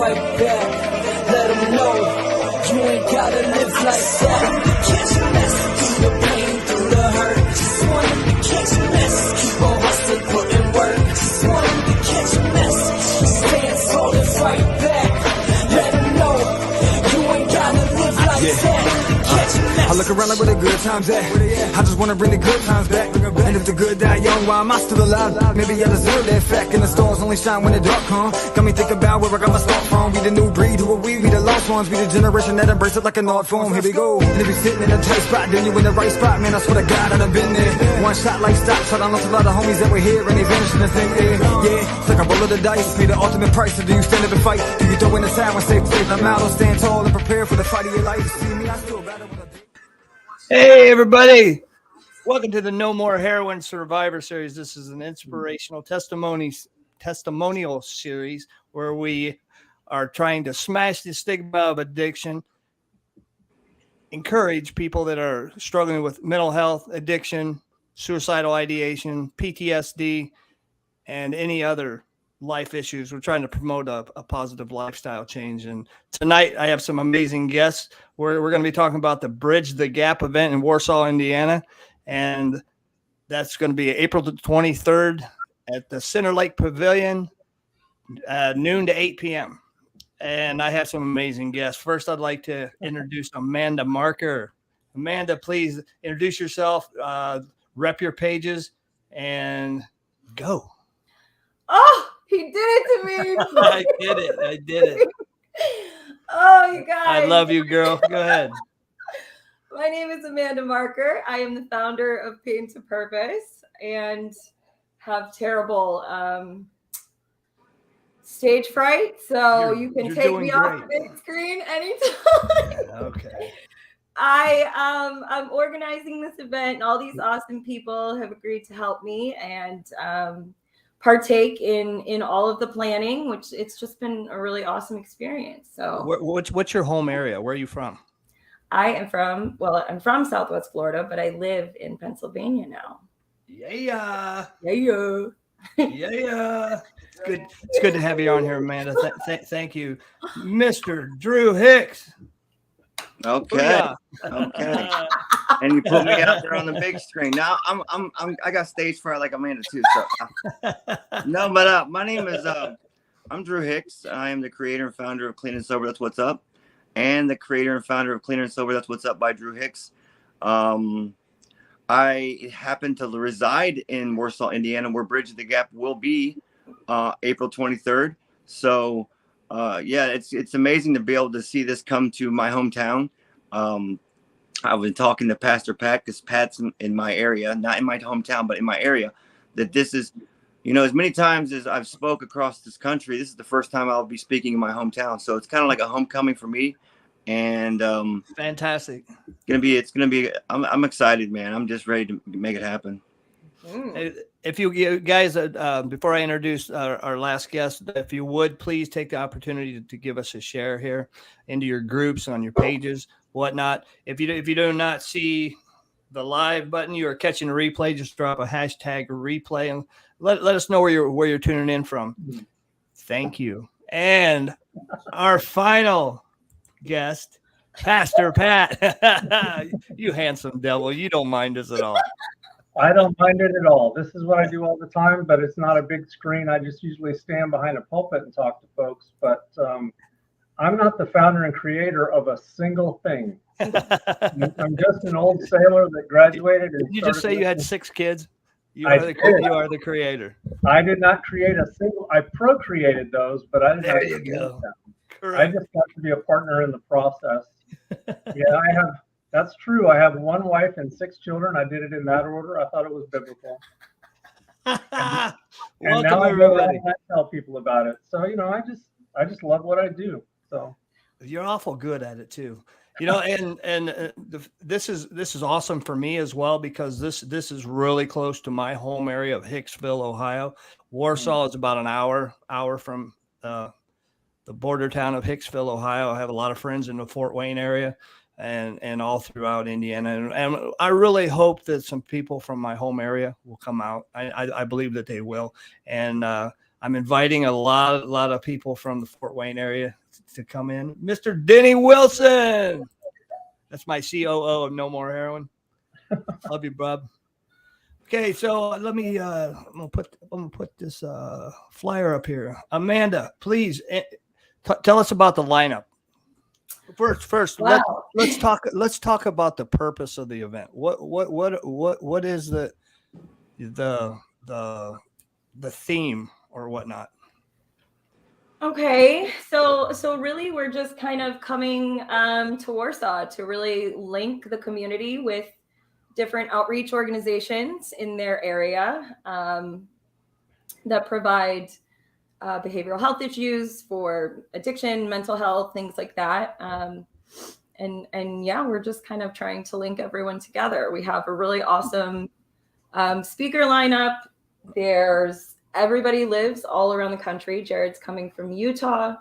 fight back. Let them know you ain't gotta live like that. Catch a mess through the pain, through the hurt. Just want them to catch a mess. Keep on hustling, put in work. Just want them to catch a mess. Stand tall and fight back. Let them know you ain't gotta live like that. I look around like where the good times at. I just wanna bring the good times back. And if the good die young, why am I still alive? Maybe I deserve that fact. And the stars only shine when the dark come. Got me thinking about where I got my start from. We the new breed, who are we? We the lost ones. We the generation that embrace it like an art form. Here we go. And if you sitting in a tight spot, then you in the right spot. Man, I swear to God, I've been there. One shot like stop. Shot on a lot of homies that were here and they vanished in the thin air. Yeah, it's like a roll of the dice. Pay the ultimate price. So do you stand up and fight? Do you throw in the side when safe? I'm out. Or stand tall and prepare for the fight of your life. See me, I still battle with a... Hey, everybody. Welcome to the No More Heroin Survivor Series. This is an inspirational testimonial series where we are trying to smash the stigma of addiction, encourage people that are struggling with mental health, addiction, suicidal ideation, PTSD, and any other life issues. We're trying to promote a positive lifestyle change. And tonight I have some amazing guests. We're going to be talking about the Bridge the Gap event in Warsaw, Indiana. And that's going to be April the 23rd at the Center Lake Pavilion, noon to 8 p.m. And I have some amazing guests. First, I'd like to introduce Amanda Marker. Amanda, please introduce yourself, rep your pages, and go. Oh, he did it to me. I did it. Oh, you guys. I love you, girl. Go ahead. My name is Amanda Marker. I am the founder of Pain to Purpose and have terrible stage fright. So you can take me off the big screen anytime. Okay. I'm organizing this event, and all these awesome people have agreed to help me and partake in all of the planning, which it's just been a really awesome experience. So what's your home area? Where are you from? I'm from Southwest Florida, but I live in Pennsylvania now. Yeah. It's good to have you on here, Amanda. Thank you, Mr. Dru Hicks. Okay. And you put me out there on the big screen. Now I got stage fright like Amanda too. So no, but my name is I'm Dru Hicks. I am the creator and founder of Clean and Sober. That's What's Up, and the creator and founder of Cleaner and Sober. That's What's Up by Dru Hicks. I happen to reside in Warsaw, Indiana, where Bridge the Gap will be April 23rd. So. Yeah, it's amazing to be able to see this come to my hometown. I've been talking to Pastor Pat, because Pat's in my area, not in my hometown, but in my area, that this is, as many times as I've spoke across this country, this is the first time I'll be speaking in my hometown. So it's kind of like a homecoming for me. And fantastic. It's gonna be. I'm excited, man. I'm just ready to make it happen. If you guys, before I introduce our last guest, if you would please take the opportunity to give us a share here into your groups, on your pages, whatnot. If you do not see the live button, you are catching a replay, just drop a hashtag replay and let us know where you're tuning in from. Thank you. And our final guest, Pastor Pat. You handsome devil. You don't mind us at all. I don't mind it at all. This is what I do all the time, but it's not a big screen. I just usually stand behind a pulpit and talk to folks. But I'm not the founder and creator of a single thing. I'm just an old sailor that graduated. Did you just say you had 6 kids? You are the creator. I did not create a single. I procreated those, but I didn't. There you go. I just got to be a partner in the process. Yeah, that's true. I have 1 wife and 6 children. I did it in that order. I thought it was biblical. And now I go around and I tell people about it. So, I just love what I do. So you're awful good at it too. This is awesome for me as well, because this is really close to my home area of Hicksville, Ohio. Warsaw is about an hour from the border town of Hicksville, Ohio. I have a lot of friends in the Fort Wayne area and all throughout Indiana. And I really hope that some people from my home area will come out. I believe that they will. And I'm inviting a lot of people from the Fort Wayne area to come in. Mr. Denny Wilson. That's my COO of No More Heroin. Love you, bub. Okay, so let me. I'm gonna put this flyer up here. Amanda, please tell us about the lineup. First, Wow. let's talk about the purpose of the event. What is the theme or whatnot? Okay, so really we're just kind of coming to Warsaw to really link the community with different outreach organizations in their area that provide behavioral health issues for addiction, mental health, things like that. And yeah, we're just kind of trying to link everyone together. We have a really awesome speaker lineup. Everybody lives all around the country. Jared's coming from Utah.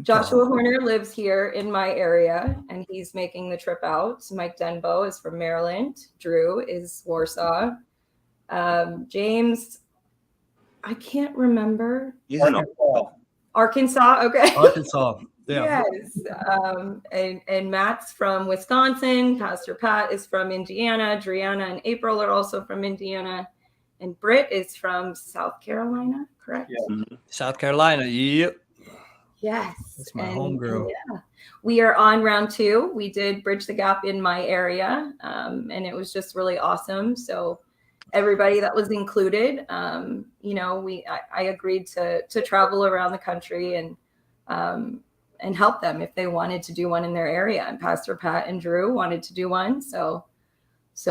Joshua Horner lives here in my area, and he's making the trip out. Mike Denbo is from Maryland. Dru is Warsaw. James, I can't remember. He's in Arkansas. Okay. Arkansas. Yeah. Yes. And Matt's from Wisconsin. Pastor Pat is from Indiana. Dru and April are also from Indiana. And Britt is from South Carolina, correct? Yeah. Mm-hmm. South Carolina. Yep. Yes. That's my homegirl. Yeah. We are on round 2. We did Bridge the Gap in my area, and it was just really awesome. So everybody that was included, I agreed to travel around the country and help them if they wanted to do one in their area. And Pastor Pat and Dru wanted to do one. So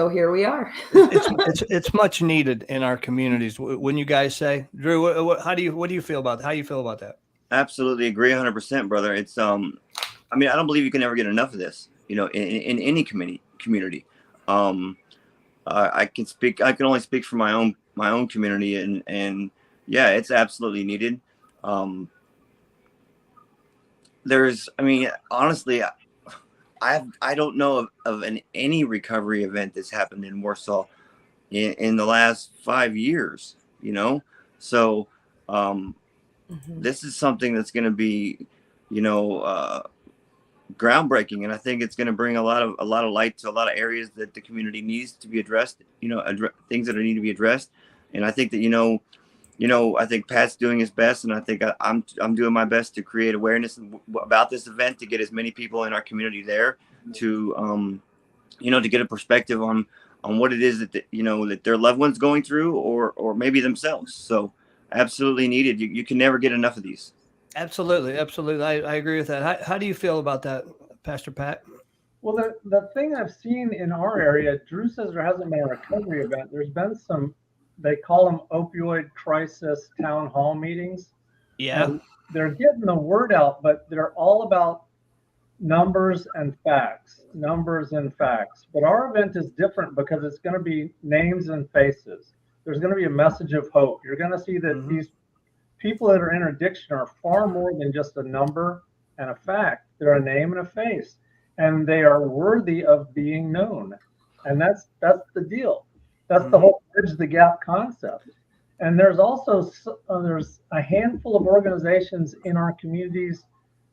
here we are. it's much needed in our communities. Wouldn't you guys say? Dru, what do you feel about that? How do you feel about that? Absolutely agree 100%, brother. It's I don't believe you can ever get enough of this, in any community. I can only speak for my own community, and yeah, it's absolutely needed. Honestly, I don't know of any recovery event that's happened in Warsaw in the last 5 years, so this is something that's going to be, groundbreaking, and I think it's going to bring a lot of light to a lot of areas that the community needs to be addressed, things that need to be addressed. And I think that, I think Pat's doing his best, and I think I'm doing my best to create awareness about this event, to get as many people in our community there to, to get a perspective on what it is that, that their loved ones going through, or maybe themselves. So absolutely needed. You can never get enough of these. Absolutely. I agree with that. How do you feel about that, Pastor Pat? Well, the thing I've seen in our area, Dru says there hasn't been a recovery event. There's been some, they call them opioid crisis town hall meetings. Yeah. And they're getting the word out, but they're all about numbers and facts. But our event is different because it's going to be names and faces. There's going to be a message of hope. You're going to see that these people that are in addiction are far more than just a number and a fact. They're a name and a face, and they are worthy of being known. And that's the deal. That's the whole Bridge the Gap concept. And there's also there's a handful of organizations in our communities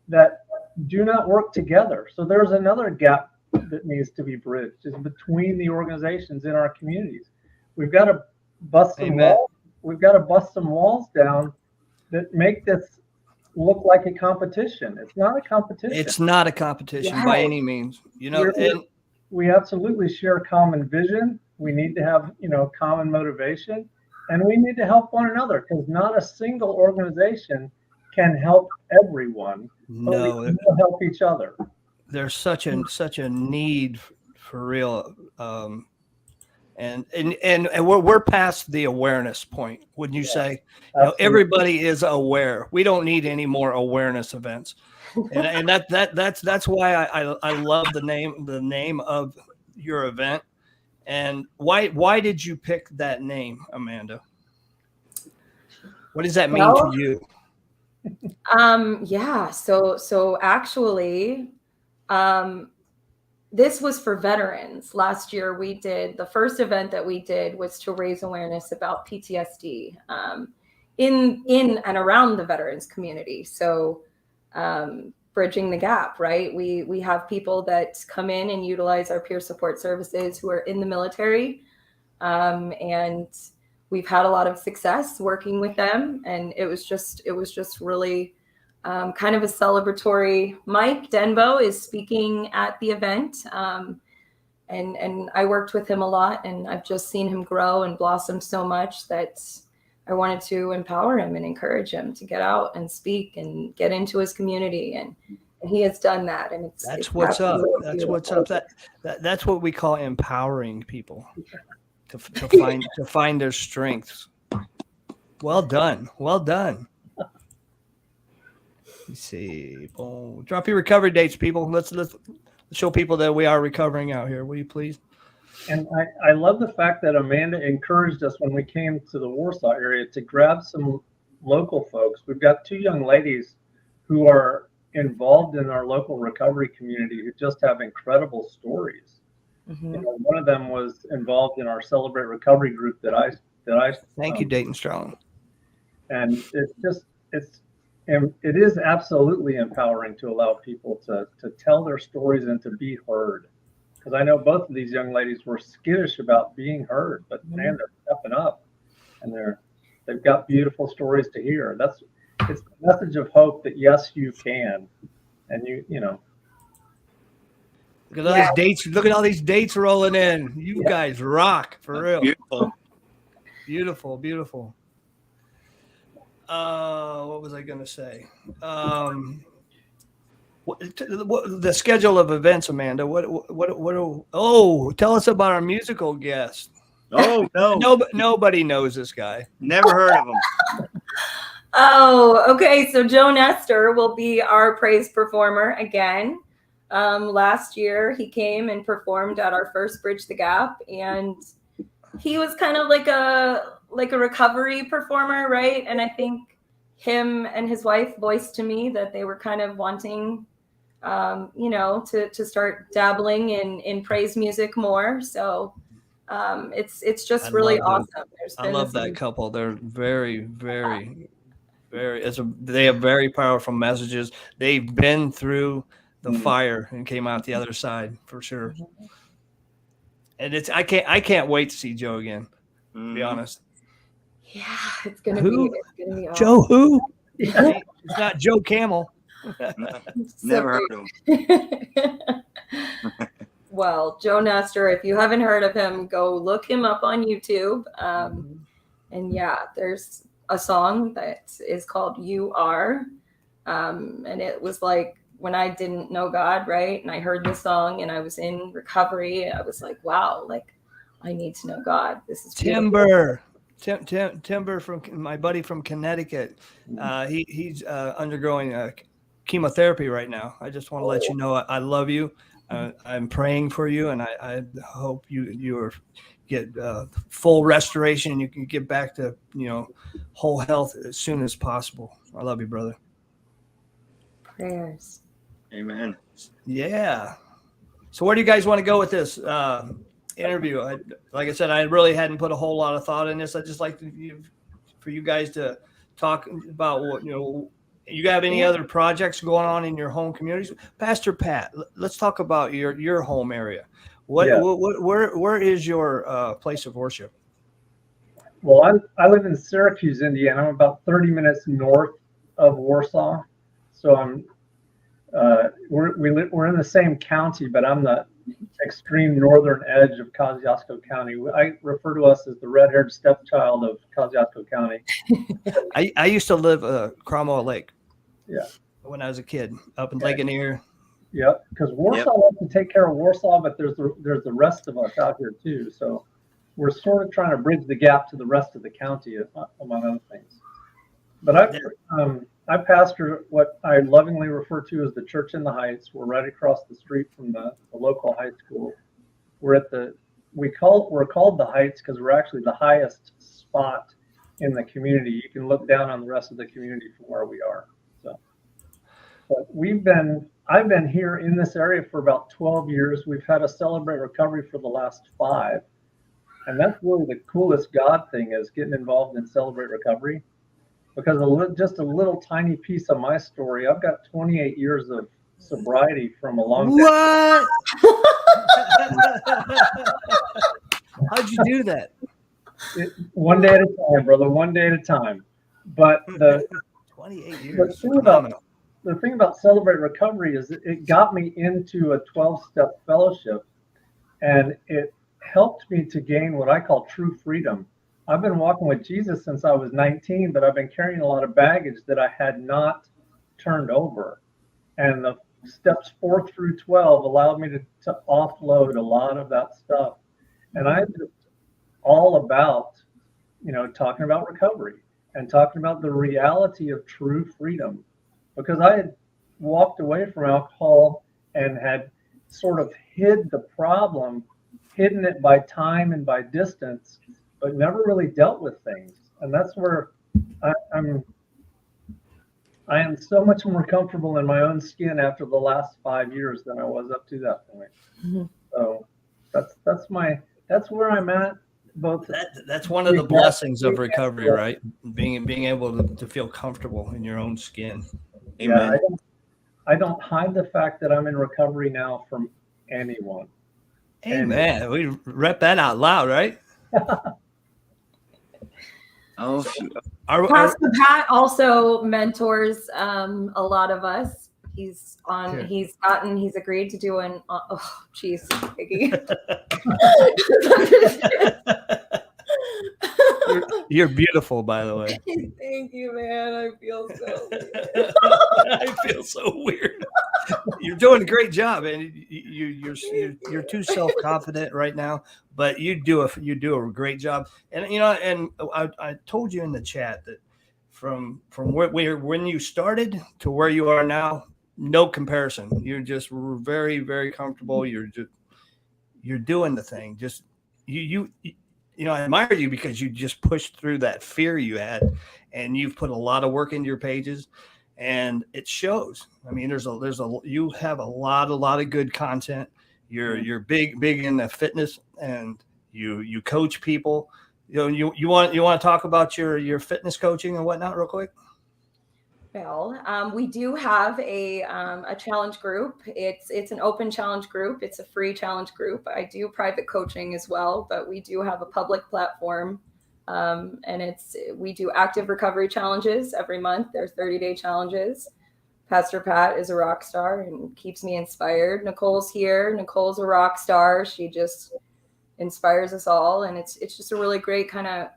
that do not work together. So there's another gap that needs to be bridged, is between the organizations in our communities. We've got to bust some walls. We've got to bust some walls down that make this look like a competition. It's not a competition. It's not a competition by any means. We absolutely share common vision. We need to have, common motivation, and we need to help one another, because not a single organization can help everyone. No, we can help each other. There's such a need for real. And we're past the awareness point, wouldn't you say? Everybody is aware. We don't need any more awareness events, and that's why I love the name of your event. And why did you pick that name, Amanda? What does that mean to you? Yeah. So actually, this was for veterans. Last year, the first event that we did was to raise awareness about PTSD in and around the veterans community. So bridging the gap, right? We have people that come in and utilize our peer support services who are in the military, and we've had a lot of success working with them. And it was just really kind of a celebratory. Mike Denbo is speaking at the event, and I worked with him a lot, and I've just seen him grow and blossom so much that I wanted to empower him and encourage him to get out and speak and get into his community, and he has done that. And That's what's up. That's what's up. That's what we call empowering people to find their strengths. Well done. Well done. Let's see. Oh, drop your recovery dates, people. Let's show people that we are recovering out here. Will you please? And I love the fact that Amanda encouraged us when we came to the Warsaw area to grab some local folks. We've got 2 young ladies who are involved in our local recovery community who just have incredible stories. Mm-hmm. You know, one of them was involved in our Celebrate Recovery group that I Thank you, Dayton Strong. And it is absolutely empowering to allow people to tell their stories and to be heard. Because I know both of these young ladies were skittish about being heard, but man, they're stepping up, and they've got beautiful stories to hear. It's a message of hope that yes, you can, and you know. Look at all these dates. Look at all these dates rolling in. You guys rock for real. Beautiful. Beautiful, beautiful. What was I going to say? The schedule of events, Amanda. Oh, tell us about our musical guest. Oh, no. Nobody knows this guy. Never heard of him. Oh, okay. So Joe Nestor will be our praise performer again. Last year, he came and performed at our first Bridge the Gap, and he was kind of like a recovery performer, right? And I think him and his wife voiced to me that they were kind of wanting, to start dabbling in praise music more. So it's just really awesome. I love that couple. They're very, very, very. They have very powerful messages. They've been through the fire and came out the other side for sure. And I can't wait to see Joe again. To be honest. Yeah, it's gonna be awesome. Joe who? It's not Joe Camel. Never heard of him. Well, Joe Nestor, if you haven't heard of him, go look him up on YouTube. And yeah, there's a song that is called You Are. And it was like when I didn't know God, right? And I heard this song and I was in recovery. I was like, wow, like I need to know God. This is Timber. Timber from my buddy from Connecticut. He's undergoing chemotherapy right now. I just want to let you know I love you. I'm praying for you, and I hope you get full restoration and you can get back to whole health as soon as possible. I love you, brother. Prayers. Amen. Yeah. So where do you guys want to go with this interview? Like I said, I really hadn't put a whole lot of thought in this. I just like for you guys to talk about what you have any other projects going on in your home communities. Pastor Pat, let's talk about your home area. Where is your place of worship? Well, I live in Syracuse, Indiana. I'm about 30 minutes north of Warsaw, so we're in the same county, but I'm the extreme northern edge of Kosciuszko County. I refer to us as the red-haired stepchild of Kosciuszko County. I used to live Cromwell Lake. Yeah. When I was a kid, up in Ligonier. Yep, because Warsaw wants to take care of Warsaw, but there's the rest of us out here too. So we're sort of trying to bridge the gap to the rest of the county, among other things. But I pastor what I lovingly refer to as the Church in the Heights. We're right across the street from the local high school. We're called the Heights because we're actually the highest spot in the community. You can look down on the rest of the community from where we are. So, but I've been here in this area for about 12 years. We've had a Celebrate Recovery for the last 5. And that's really the coolest God thing, is getting involved in Celebrate Recovery. because just a little tiny piece of my story. I've got 28 years of sobriety from a long What? How'd you do that? one day at a time, brother, one day at a time. But 28 the years. thing about Celebrate Recovery is it got me into a 12-step fellowship, and it helped me to gain what I call true freedom. I've been walking with Jesus since I was 19, but I've been carrying a lot of baggage that I had not turned over. And the steps 4 through 12 allowed me to offload a lot of that stuff. And I'm just all about, talking about recovery and talking about the reality of true freedom. Because I had walked away from alcohol and had sort of hid the problem, hidden it by time and by distance, but never really dealt with things. And that's where I am so much more comfortable in my own skin after the last 5 years than I was up to that point. Mm-hmm. So that's where I'm at. Both that's one of the blessings of recovery, right? Being able to feel comfortable in your own skin. Amen. Yeah, I don't hide the fact that I'm in recovery now from anyone. Amen. We rep that out loud, right? Oh, shoot. Pastor Pat also mentors a lot of us. He's agreed to do an geez, Higgy. You're beautiful, by the way. Thank you, man. I feel so weird. I feel so weird. You're doing a great job, and you're too self-confident right now, but you do a great job. And I told you in the chat that from when you started to where you are now, no comparison. You're just very, very comfortable. You're doing the thing. Just I admire you because you just pushed through that fear you had, and you've put a lot of work into your pages, and it shows. I mean, you have a lot of good content. You're big in the fitness, and you coach people. You want to talk about your fitness coaching and whatnot real quick? Well, we do have a challenge group. It's an open challenge group. It's a free challenge group. I do private coaching as well, but we do have a public platform. And we do active recovery challenges every month. There's 30-day challenges. Pastor Pat is a rock star and keeps me inspired. Nicole's here. Nicole's a rock star. She just inspires us all. And it's just a really great kind of,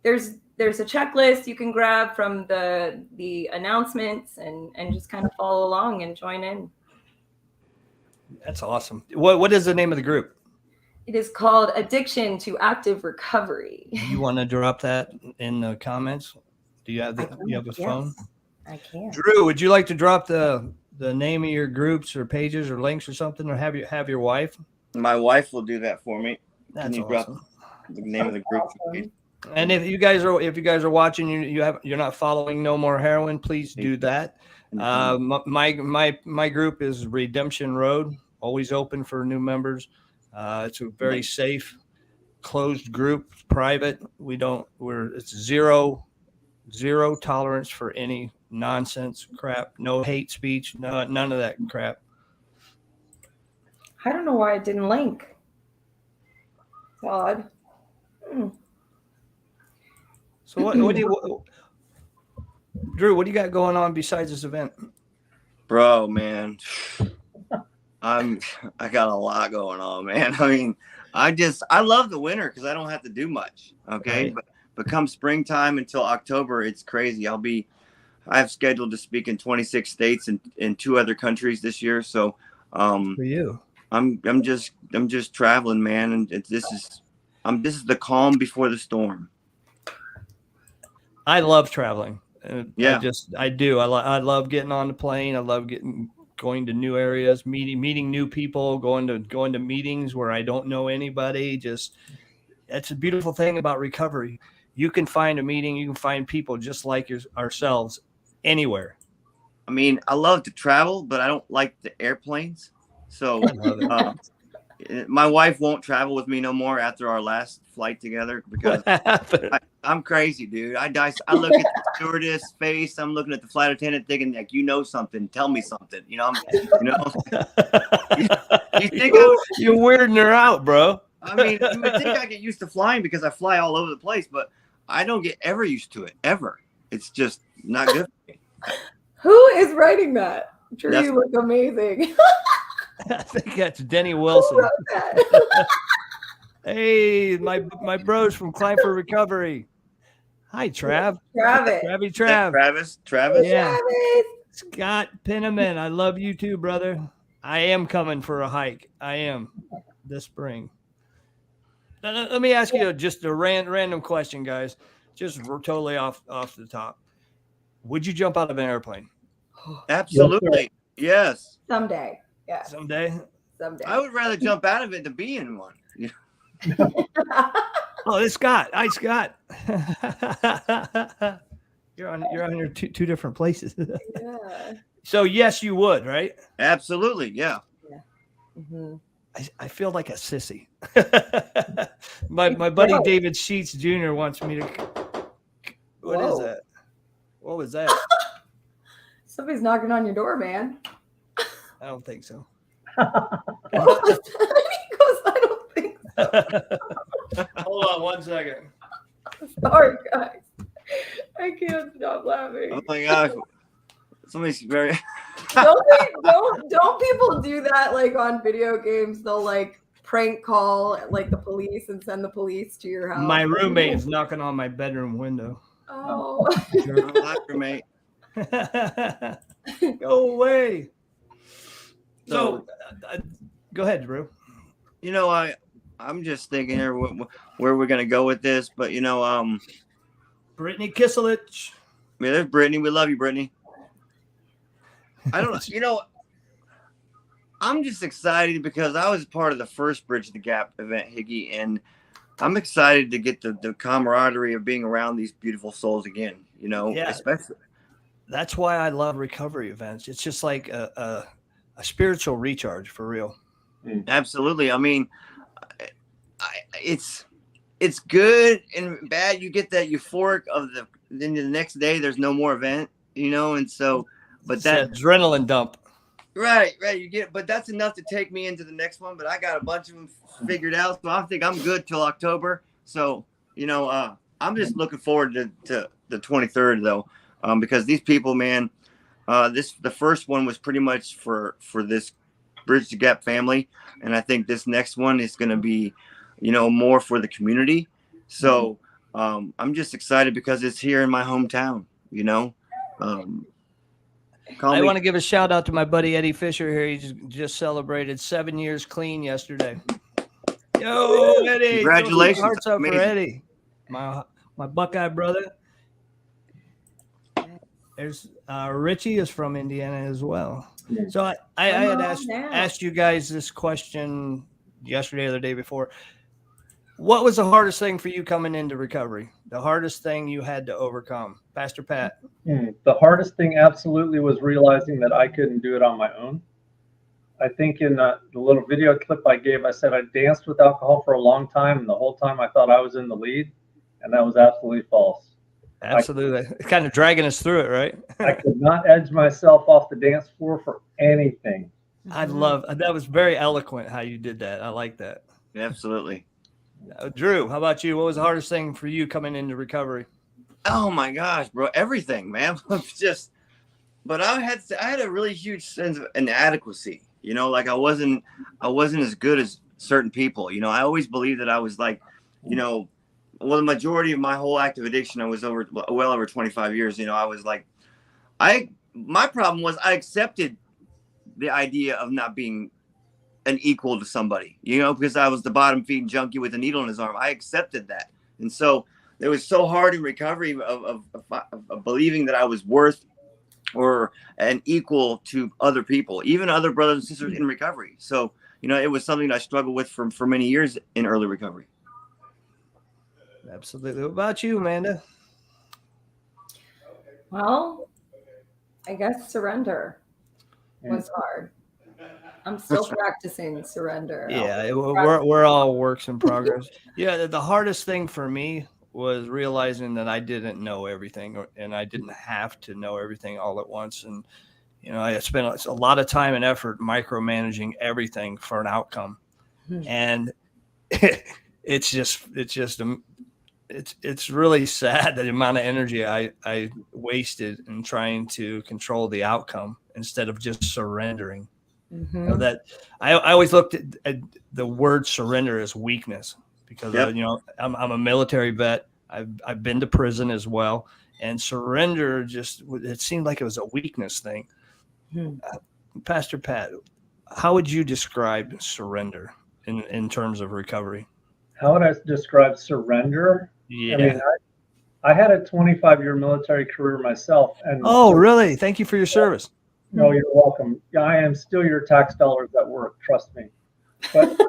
there's a checklist you can grab from the announcements and just kind of follow along and join in. That's awesome. What is the name of the group? It is called Addiction to Active Recovery. You want to drop that in the comments? Do you have a phone? I can. Dru, would you like to drop the name of your groups or pages or links or something, or have your wife? My wife will do that for me. That's Can you awesome. drop the name of the group? Awesome. And if you guys are watching, you're not following No More Heroin, please do that. My group is Redemption Road, always open for new members. It's a very safe, closed group, private. It's zero tolerance for any nonsense crap, no hate speech, none of that crap. I don't know why it didn't link. It's odd. So Dru, what do you got going on besides this event? Bro, man, I got a lot going on, man. I mean, I love the winter because I don't have to do much. Okay. Right. But come springtime until October, it's crazy. I have scheduled to speak in 26 states and in 2 other countries this year. So, For you, I'm just traveling, man. And this is the calm before the storm. I love traveling. Yeah. I do. I love getting on the plane. I love going to new areas, meeting new people, going to meetings where I don't know anybody. That's a beautiful thing about recovery. You can find a meeting, you can find people just like ourselves anywhere. I mean, I love to travel, but I don't like the airplanes. So my wife won't travel with me no more after our last flight together because What happened? I'm crazy, dude. I look at the stewardess face. I'm looking at the flight attendant thinking like, you know something, tell me something. You know, you think You're weirding her out, bro. I mean, you would think I get used to flying because I fly all over the place, but I don't get ever used to it ever. It's just not good for me. Who is writing that? Drew, That's- you look amazing. I think that's Denny Who Wilson. wrote that? Hey, my bros from Climb for Recovery. Hi, Trav. Travis. Travis. Yeah. Travis. Scott Penniman, I love you too, brother. I am coming for a hike. I am this spring. Now, let me ask you just a random question, guys. Just totally off the top. Would you jump out of an airplane Absolutely. Yes. Someday. Yeah. someday? Someday. I would rather jump out of it than be in one. Oh, it's Scott. Hi, Scott. You're on your two different places. Yeah. So yes, you would, right? Absolutely. Yeah. Mm-hmm. I feel like a sissy. my buddy David Sheets Jr. wants me to. What is Whoa. that? What was that? Somebody's knocking on your door, man. I don't think so. He goes, I don't think so. Hold on 1 second. Sorry, guys. I can't stop laughing. Oh my gosh. Somebody's very. Don't people do that like on video games? They'll like prank call like the police and send the police to your house. My roommate is knocking on my bedroom window. Oh. Hi, roommate. Go away. So, go ahead, Drew. You know, I'm just thinking here where we're gonna go with this, but you know, Brittany Kiselich. yeah, there's Brittany. We love you, Brittany. I don't know. You know, I'm just excited because I was part of the first Bridge the Gap event, Higgy, and I'm excited to get the camaraderie of being around these beautiful souls again. You know, Yeah. especially. That's why I love recovery events. It's just like a spiritual recharge for real. Absolutely. I mean, it's good and bad. You get that euphoric of then the next day there's no more event, you know, and so, but It's that an adrenaline dump. right, you get, but that's enough to take me into the next one. But I got a bunch of them figured out, so I think I'm good till October. So, you know, I'm just looking forward to the 23rd though, because these people, man, the first one was pretty much for this Bridge the Gap family, and I think this next one is going to be, you know, more for the community. So I'm just excited because it's here in my hometown, you know. I want to give a shout out to my buddy Eddie Fisher here. He just celebrated 7 years clean yesterday. Yo, Eddie! Congratulations. Hearts up for Amazing. Eddie, my Buckeye brother. There's Richie is from Indiana as well. So I had asked you guys this question yesterday or the day before. What was the hardest thing for you coming into recovery? The hardest thing you had to overcome, Pastor Pat? The hardest thing absolutely was realizing that I couldn't do it on my own. I think in the little video clip I gave, I said I danced with alcohol for a long time, and the whole time I thought I was in the lead, and that was absolutely false. Absolutely. Kind of dragging us through it, right? I could not edge myself off the dance floor for anything. I love that. Was very eloquent how you did that. I like that. Absolutely. Drew, how about you? What was the hardest thing for you coming into recovery? Oh my gosh, bro, everything, man. Just, but I had a really huge sense of inadequacy. You know, like I wasn't as good as certain people. You know, I always believed that I was like, you know, well, the majority of my whole active addiction, I was well over 25 years. You know, I was like, my problem was I accepted the idea of not being an equal to somebody, you know, because I was the bottom feeding junkie with a needle in his arm. I accepted that. And so it was so hard in recovery of believing that I was worth or an equal to other people, even other brothers and sisters in recovery. So, you know, it was something that I struggled with for many years in early recovery. Absolutely. What about you, Amanda? Well, I guess surrender was hard. I'm still practicing surrender. Yeah, we're all works in progress. Yeah, the hardest thing for me was realizing that I didn't know everything, and I didn't have to know everything all at once. And I spent a lot of time and effort micromanaging everything for an outcome, and it's really sad the amount of energy I wasted in trying to control the outcome instead of just surrendering. That I always looked at the word surrender as weakness because Yep. I'm a military vet. I've been to prison as well, and surrender it seemed like it was a weakness thing. Pastor Pat, how would you describe surrender in terms of recovery? How would I describe surrender? Yeah. I mean, I had a 25-year military career myself. And oh, really? Thank you for your service. No, you're welcome. I am still your tax dollars at work. Trust me. But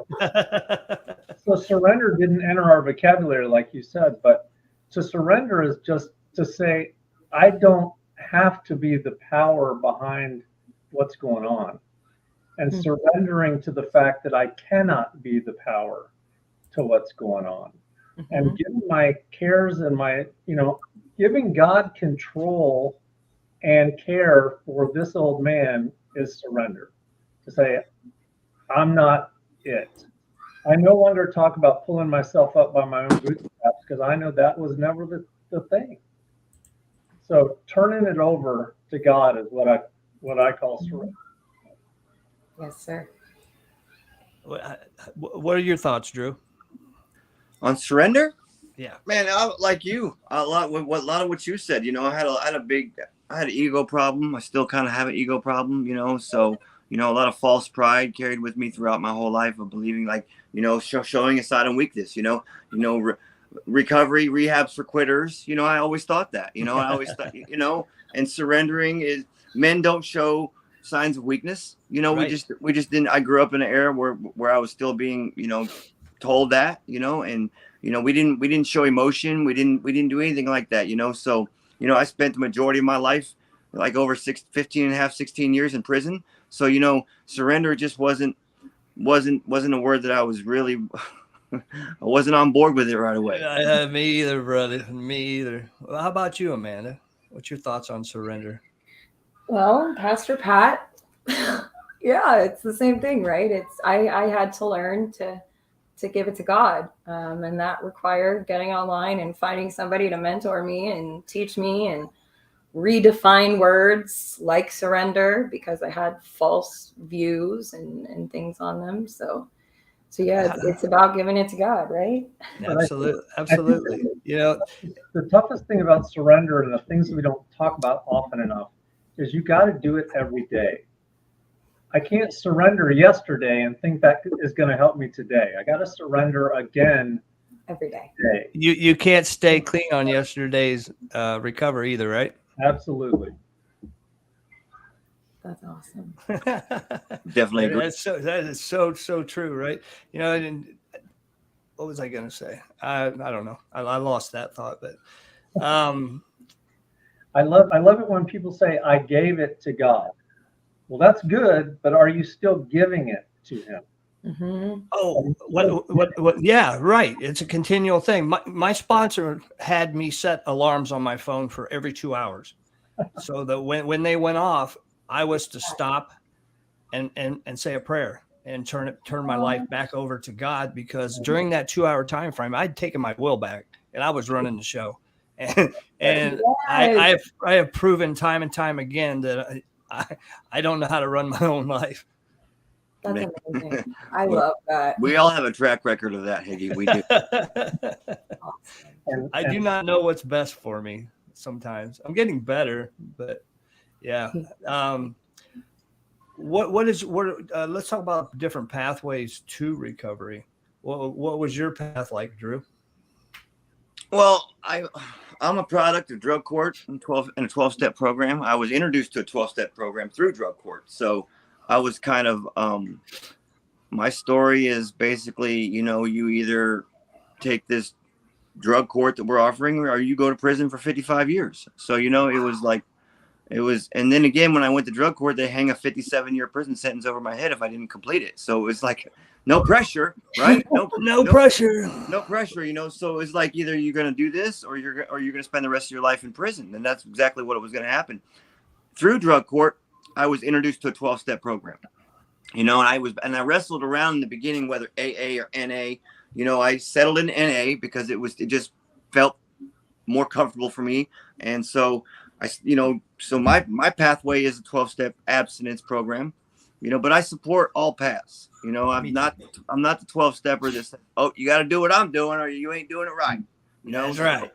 so surrender didn't enter our vocabulary, like you said. But to surrender is just to say, I don't have to be the power behind what's going on, and surrendering to the fact that I cannot be the power to what's going on, and giving my cares and my, giving God control and care for this old man is surrender. To say, I'm not it. I no longer talk about pulling myself up by my own bootstraps because I know that was never the thing. So turning it over to God is what I call surrender. Yes, sir. What are your thoughts, Drew? On surrender? Yeah, man, like you, a lot of what you said. I had an ego problem. I still kind of have an ego problem. So a lot of false pride carried with me throughout my whole life of believing, like, showing a side of weakness. Recovery, rehabs for quitters. I always thought that. I always thought, and surrendering is, men don't show signs of weakness. Right. we just didn't. I grew up in an era where I was still being, told that, and we didn't show emotion. We didn't do anything like that. So I spent the majority of my life, like over 16 years in prison. So surrender just wasn't a word that I was really I wasn't on board with it right away. Me either, brother. Me either. Well, how about you, Amanda? What's your thoughts on surrender? Well, Pastor Pat, yeah, it's the same thing, right? I had to learn to give it to God, and that required getting online and finding somebody to mentor me and teach me and redefine words like surrender because I had false views and things on them. So yeah, it's about giving it to God, right? Absolutely. The toughest thing about surrender and the things that we don't talk about often enough is you got to do it every day. I can't surrender yesterday and think that is going to help me today. I got to surrender again every day. You can't stay clean on yesterday's recovery either, right? Absolutely. That's awesome. Definitely agree. That is so true, right? And what was I going to say? I don't know. I lost that thought, but I love it when people say, I gave it to God. Well, that's good, but are you still giving it to him? Mm-hmm. Oh, what? Yeah, right. It's a continual thing. My sponsor had me set alarms on my phone for every 2 hours, so that when they went off, I was to stop and say a prayer and turn my life back over to God, because during that 2 hour time frame, I'd taken my will back and I was running the show, and I have proven time and time again that I don't know how to run my own life. That's amazing. I love that. We all have a track record of that, Higgy. We do. I do not know what's best for me sometimes. I'm getting better, but yeah. Let's talk about different pathways to recovery. What was your path like, Drew? Well, I'm a product of drug court in a 12-step program. I was introduced to a 12-step program through drug court. So I was kind of, my story is basically, you either take this drug court that we're offering, or you go to prison for 55 years. So, it It was, and then again, when I went to drug court, they hang a 57-year prison sentence over my head if I didn't complete it. So it was like no pressure, right? No pressure. No pressure, you know. So it's like either you're going to do this or you're going to spend the rest of your life in prison, and that's exactly what was going to happen. Through drug court, I was introduced to a 12-step program, you know, and I wrestled around in the beginning whether AA or NA. You know, I settled in NA because it just felt more comfortable for me, and so my pathway is a 12-step abstinence program, you know, but I support all paths. You know, I'm not the 12-stepper that says, oh, you got to do what I'm doing or you ain't doing it right. You know, That's right.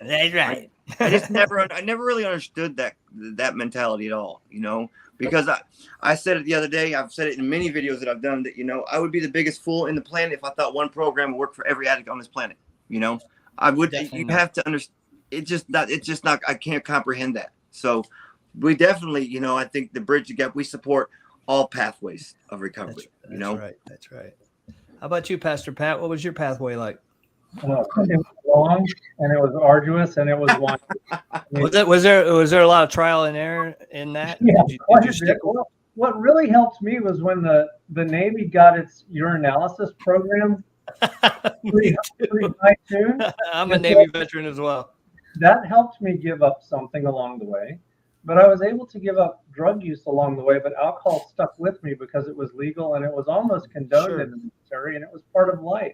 I never really understood that mentality at all, you know, because I said it the other day. I've said it in many videos that I've done that, you know, I would be the biggest fool in the planet if I thought one program would work for every addict on this planet. You know, I would, Definitely you not. have to understand. It's just not, I can't comprehend that. So we definitely, you know, I think the Bridge the Gap, we support all pathways of recovery. That's right. How about you, Pastor Pat? What was your pathway like? It was long and it was arduous and it was one. Was there a lot of trial and error in that? Yeah, Did you stick with what really helped me was when the Navy got its urinalysis program pretty high tune. I'm a Navy veteran as well. That helped me give up something along the way, but I was able to give up drug use along the way, but alcohol stuck with me because it was legal and it was almost condoned in the military and it was part of life.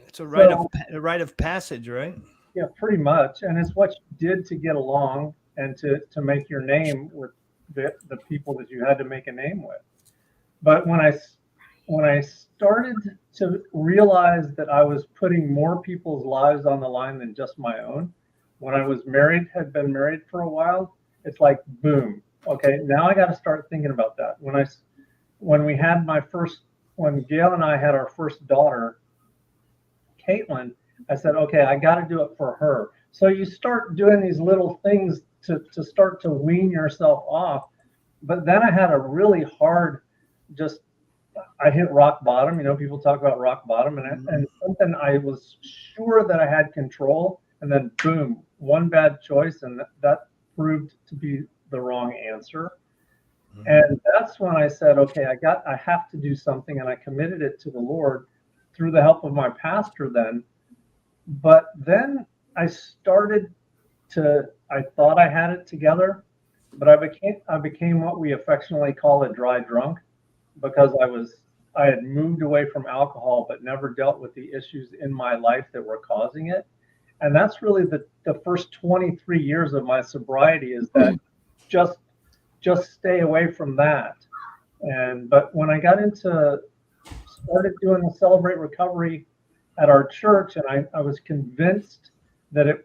It's a rite of passage, right? Yeah, pretty much. And it's what you did to get along and to make your name with the people that you had to make a name with. But when I started to realize that I was putting more people's lives on the line than just my own, when I was had been married for a while, it's like, boom. Okay, now I got to start thinking about that. When Gail and I had our first daughter, Caitlin, I said, okay, I got to do it for her. So you start doing these little things to start to wean yourself off. But then I had a really hard, I hit rock bottom. You know, people talk about rock bottom, and something I was sure that I had control, and then boom, one bad choice, and that proved to be the wrong answer. Mm-hmm. And that's when I said, okay, I have to do something, and I committed it to the Lord through the help of my pastor then. But then I thought I had it together, but I became what we affectionately call a dry drunk, because I had moved away from alcohol but never dealt with the issues in my life that were causing it. And that's really the first 23 years of my sobriety, is that just stay away from that. But when I started doing the Celebrate Recovery at our church, and I was convinced that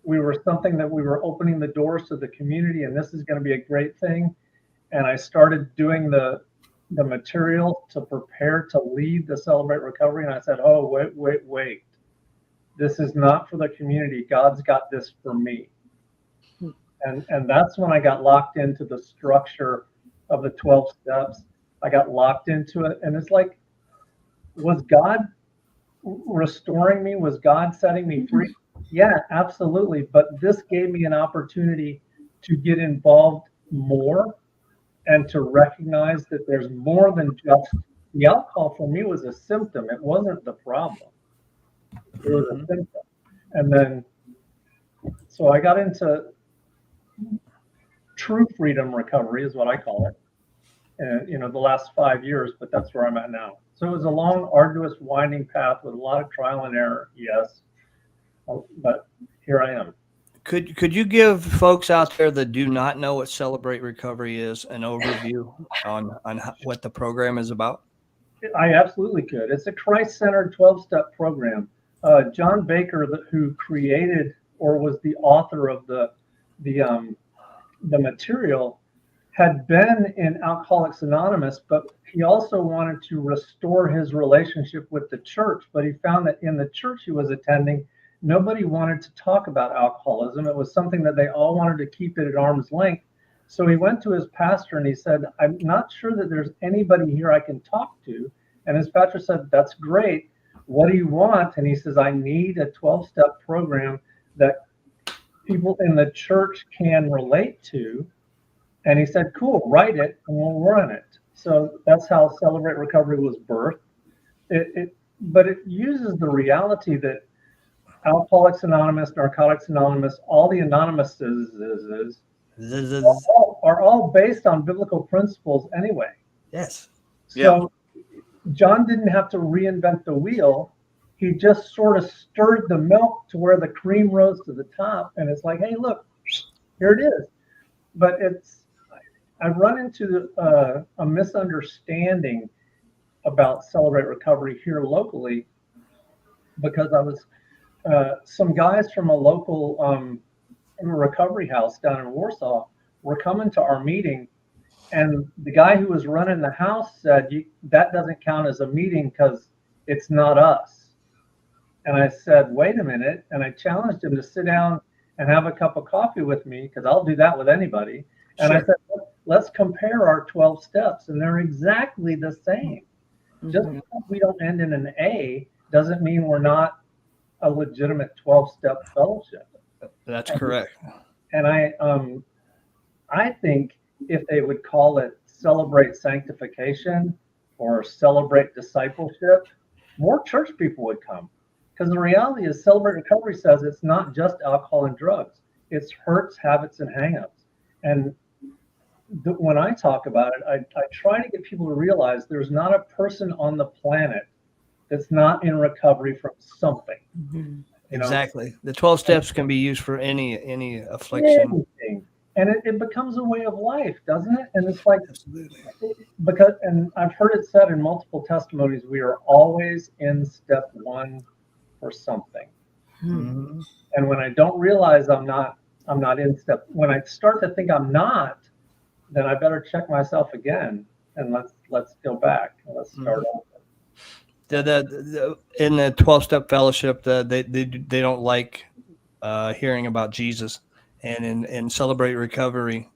we were something that we were opening the doors to the community, and this is going to be a great thing. And I started doing the material to prepare to lead the Celebrate Recovery, and I said, oh, wait. This is not for the community. God's got this for me. And that's when I got locked into the structure of the 12 steps. I got locked into it. And it's like, was God restoring me? Was God setting me free? Yeah, absolutely. But this gave me an opportunity to get involved more and to recognize that there's more than just the alcohol. For me was a symptom. It wasn't the problem. It was a symptom. And then, so I got into true freedom recovery, is what I call it. And, you know, the last 5 years, but that's where I'm at now. So it was a long, arduous, winding path with a lot of trial and error. Yes. But here I am. Could you give folks out there that do not know what Celebrate Recovery is an overview on what the program is about? I absolutely could. It's a Christ-centered 12-step program. John Baker, who created or was the author of the material, had been in Alcoholics Anonymous, but he also wanted to restore his relationship with the church. But he found that in the church he was attending, nobody wanted to talk about alcoholism. It was something that they all wanted to keep it at arm's length. So he went to his pastor and he said, I'm not sure that there's anybody here I can talk to. And his pastor said, that's great. What do you want? And he says, I need a 12-step program that people in the church can relate to And he said, cool, write it and we'll run it. So that's how Celebrate Recovery was birthed. But it uses the reality that Alcoholics Anonymous, Narcotics Anonymous, all the anonymouses are all based on biblical principles anyway. Yes. So John didn't have to reinvent the wheel. He just sort of stirred the milk to where the cream rose to the top. And it's like, hey, look, here it is. But I've run into a misunderstanding about Celebrate Recovery here locally because I was some guys from a local recovery house down in Warsaw were coming to our meeting, and the guy who was running the house said, that doesn't count as a meeting because it's not us. And I said, wait a minute. And I challenged him to sit down and have a cup of coffee with me, because I'll do that with anybody. And I said, let's compare our 12 steps. And they're exactly the same. Just because we don't end in an A doesn't mean we're not a legitimate 12-step fellowship. That's correct. And I think if they would call it Celebrate Sanctification or Celebrate Discipleship, more church people would come. Because the reality is Celebrate Recovery says it's not just alcohol and drugs. It's hurts, habits, and hangups. And when I talk about it, I try to get people to realize there's not a person on the planet that's not in recovery from something. You know? Exactly. The 12 steps can be used for any affliction. Anything. And it becomes a way of life, doesn't it? And it's like, absolutely. And I've heard it said in multiple testimonies, we are always in step one for something. Mm-hmm. And when I don't realize I'm not in step, when I start to think I'm not, then I better check myself again and let's go back. Let's start over. In the 12-step fellowship, they don't like hearing about Jesus, and in Celebrate Recovery,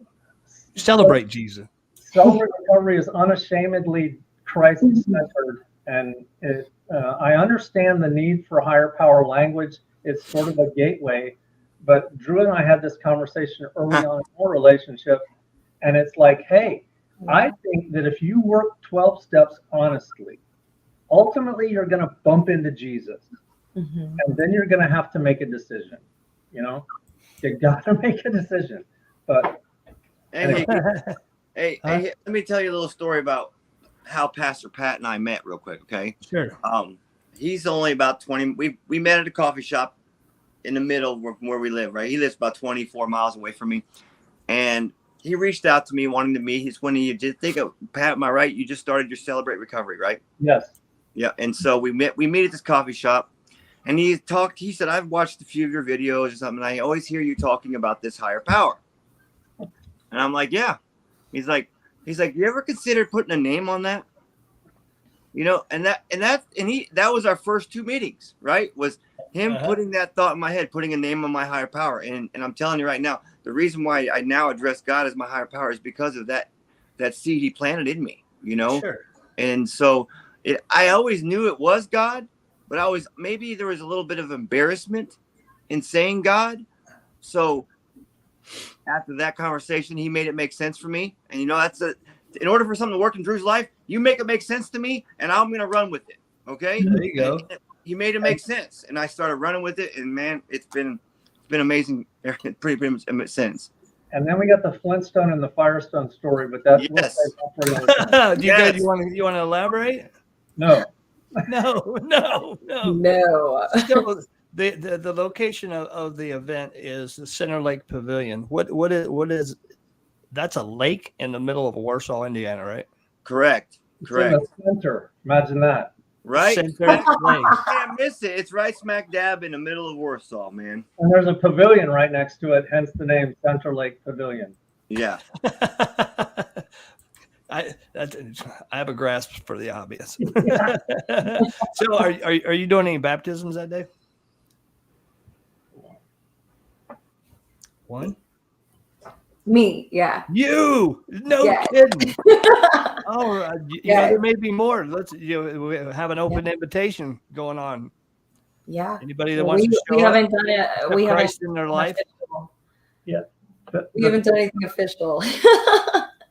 celebrate Jesus. Celebrate Recovery is unashamedly Christ-centered, and I understand the need for higher power language. It's sort of a gateway, but Dru and I had this conversation early on in our relationship, and it's like, hey, I think that if you work 12 steps honestly, ultimately you're going to bump into Jesus, and then you're going to have to make a decision. You know, you got to make a decision. But hey, let me tell you a little story about how Pastor Pat and I met real quick. Okay. Sure. He's only about 20. We met at a coffee shop in the middle where we live, right? He lives about 24 miles away from me. And he reached out to me wanting to meet. He's when he did think of, Pat, am I right? You just started your Celebrate Recovery, right? Yes. Yeah. And so we meet at this coffee shop, and he said, I've watched a few of your videos or something, and I always hear you talking about this higher power. And I'm like, yeah. He's like, you ever considered putting a name on that? You know, that was our first two meetings, right? Was him putting that thought in my head, putting a name on my higher power. And I'm telling you right now, the reason why I now address God as my higher power is because of that seed he planted in me, you know? Sure. And so I always knew it was God, but maybe there was a little bit of embarrassment in saying God. So after that conversation, he made it make sense for me. And you know, in order for something to work in Dru's life, you make it make sense to me, and I'm going to run with it. Okay. There you go. And he made it make sense, and I started running with it, and man, it's been amazing. pretty much since. And then we got the Flintstone and the Firestone story, but that's Do you want to elaborate? No. No. So the location of the event is the Center Lake Pavilion. What is that's a lake in the middle of Warsaw, Indiana, right? Correct. It's in the center. Imagine that. Right. Center Lake. You can't miss it. It's right smack dab in the middle of Warsaw, man. And there's a pavilion right next to it, hence the name Center Lake Pavilion. Yeah. I have a grasp for the obvious. So are you doing any baptisms that day? One? Me, yeah. You? No kidding. All right. You know, there may be more. We have an open invitation going on. Yeah. Anybody that wants to show we haven't done it. We Christ haven't in their life. Yeah. We haven't done anything official.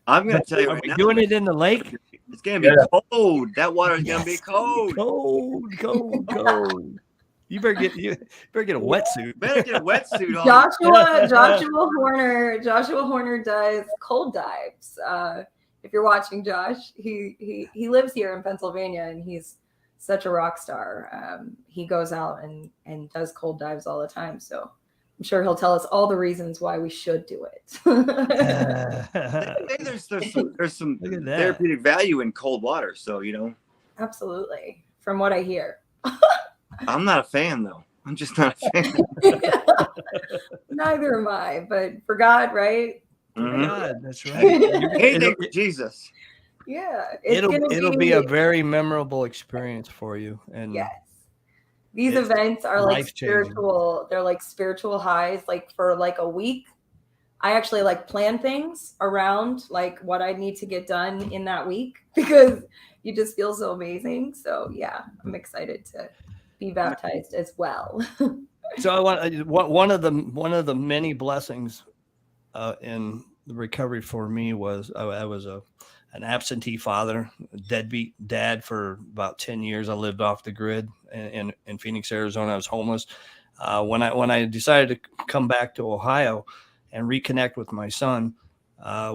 I'm going to tell you Are right we now, doing it in the lake? it's going to be cold. That water is going to be cold. Cold. You better get a wetsuit. Better get a wetsuit on. Joshua Horner does cold dives. If you're watching Josh, he lives here in Pennsylvania, and he's such a rock star. He goes out and does cold dives all the time. So I'm sure he'll tell us all the reasons why we should do it. Maybe there's some Look at that. therapeutic value in cold water. So, Absolutely. From what I hear. I'm not a fan, though. I'm just not a fan. Neither am I, but for God, right? Mhm. God, that's right. Anything for Jesus. Yeah. It'll be a very memorable experience for you. And yes. These it's events are like life-changing. spiritual. They're like spiritual highs, like for like a week. I actually like plan things around like what I need to get done in that week because you just feel so amazing. So yeah, I'm excited to be baptized as well. So I want one of the many blessings in the recovery for me was I was an absentee father, a deadbeat dad for about 10 years. I lived off the grid in Phoenix, Arizona. I was homeless. When I decided to come back to Ohio and reconnect with my son,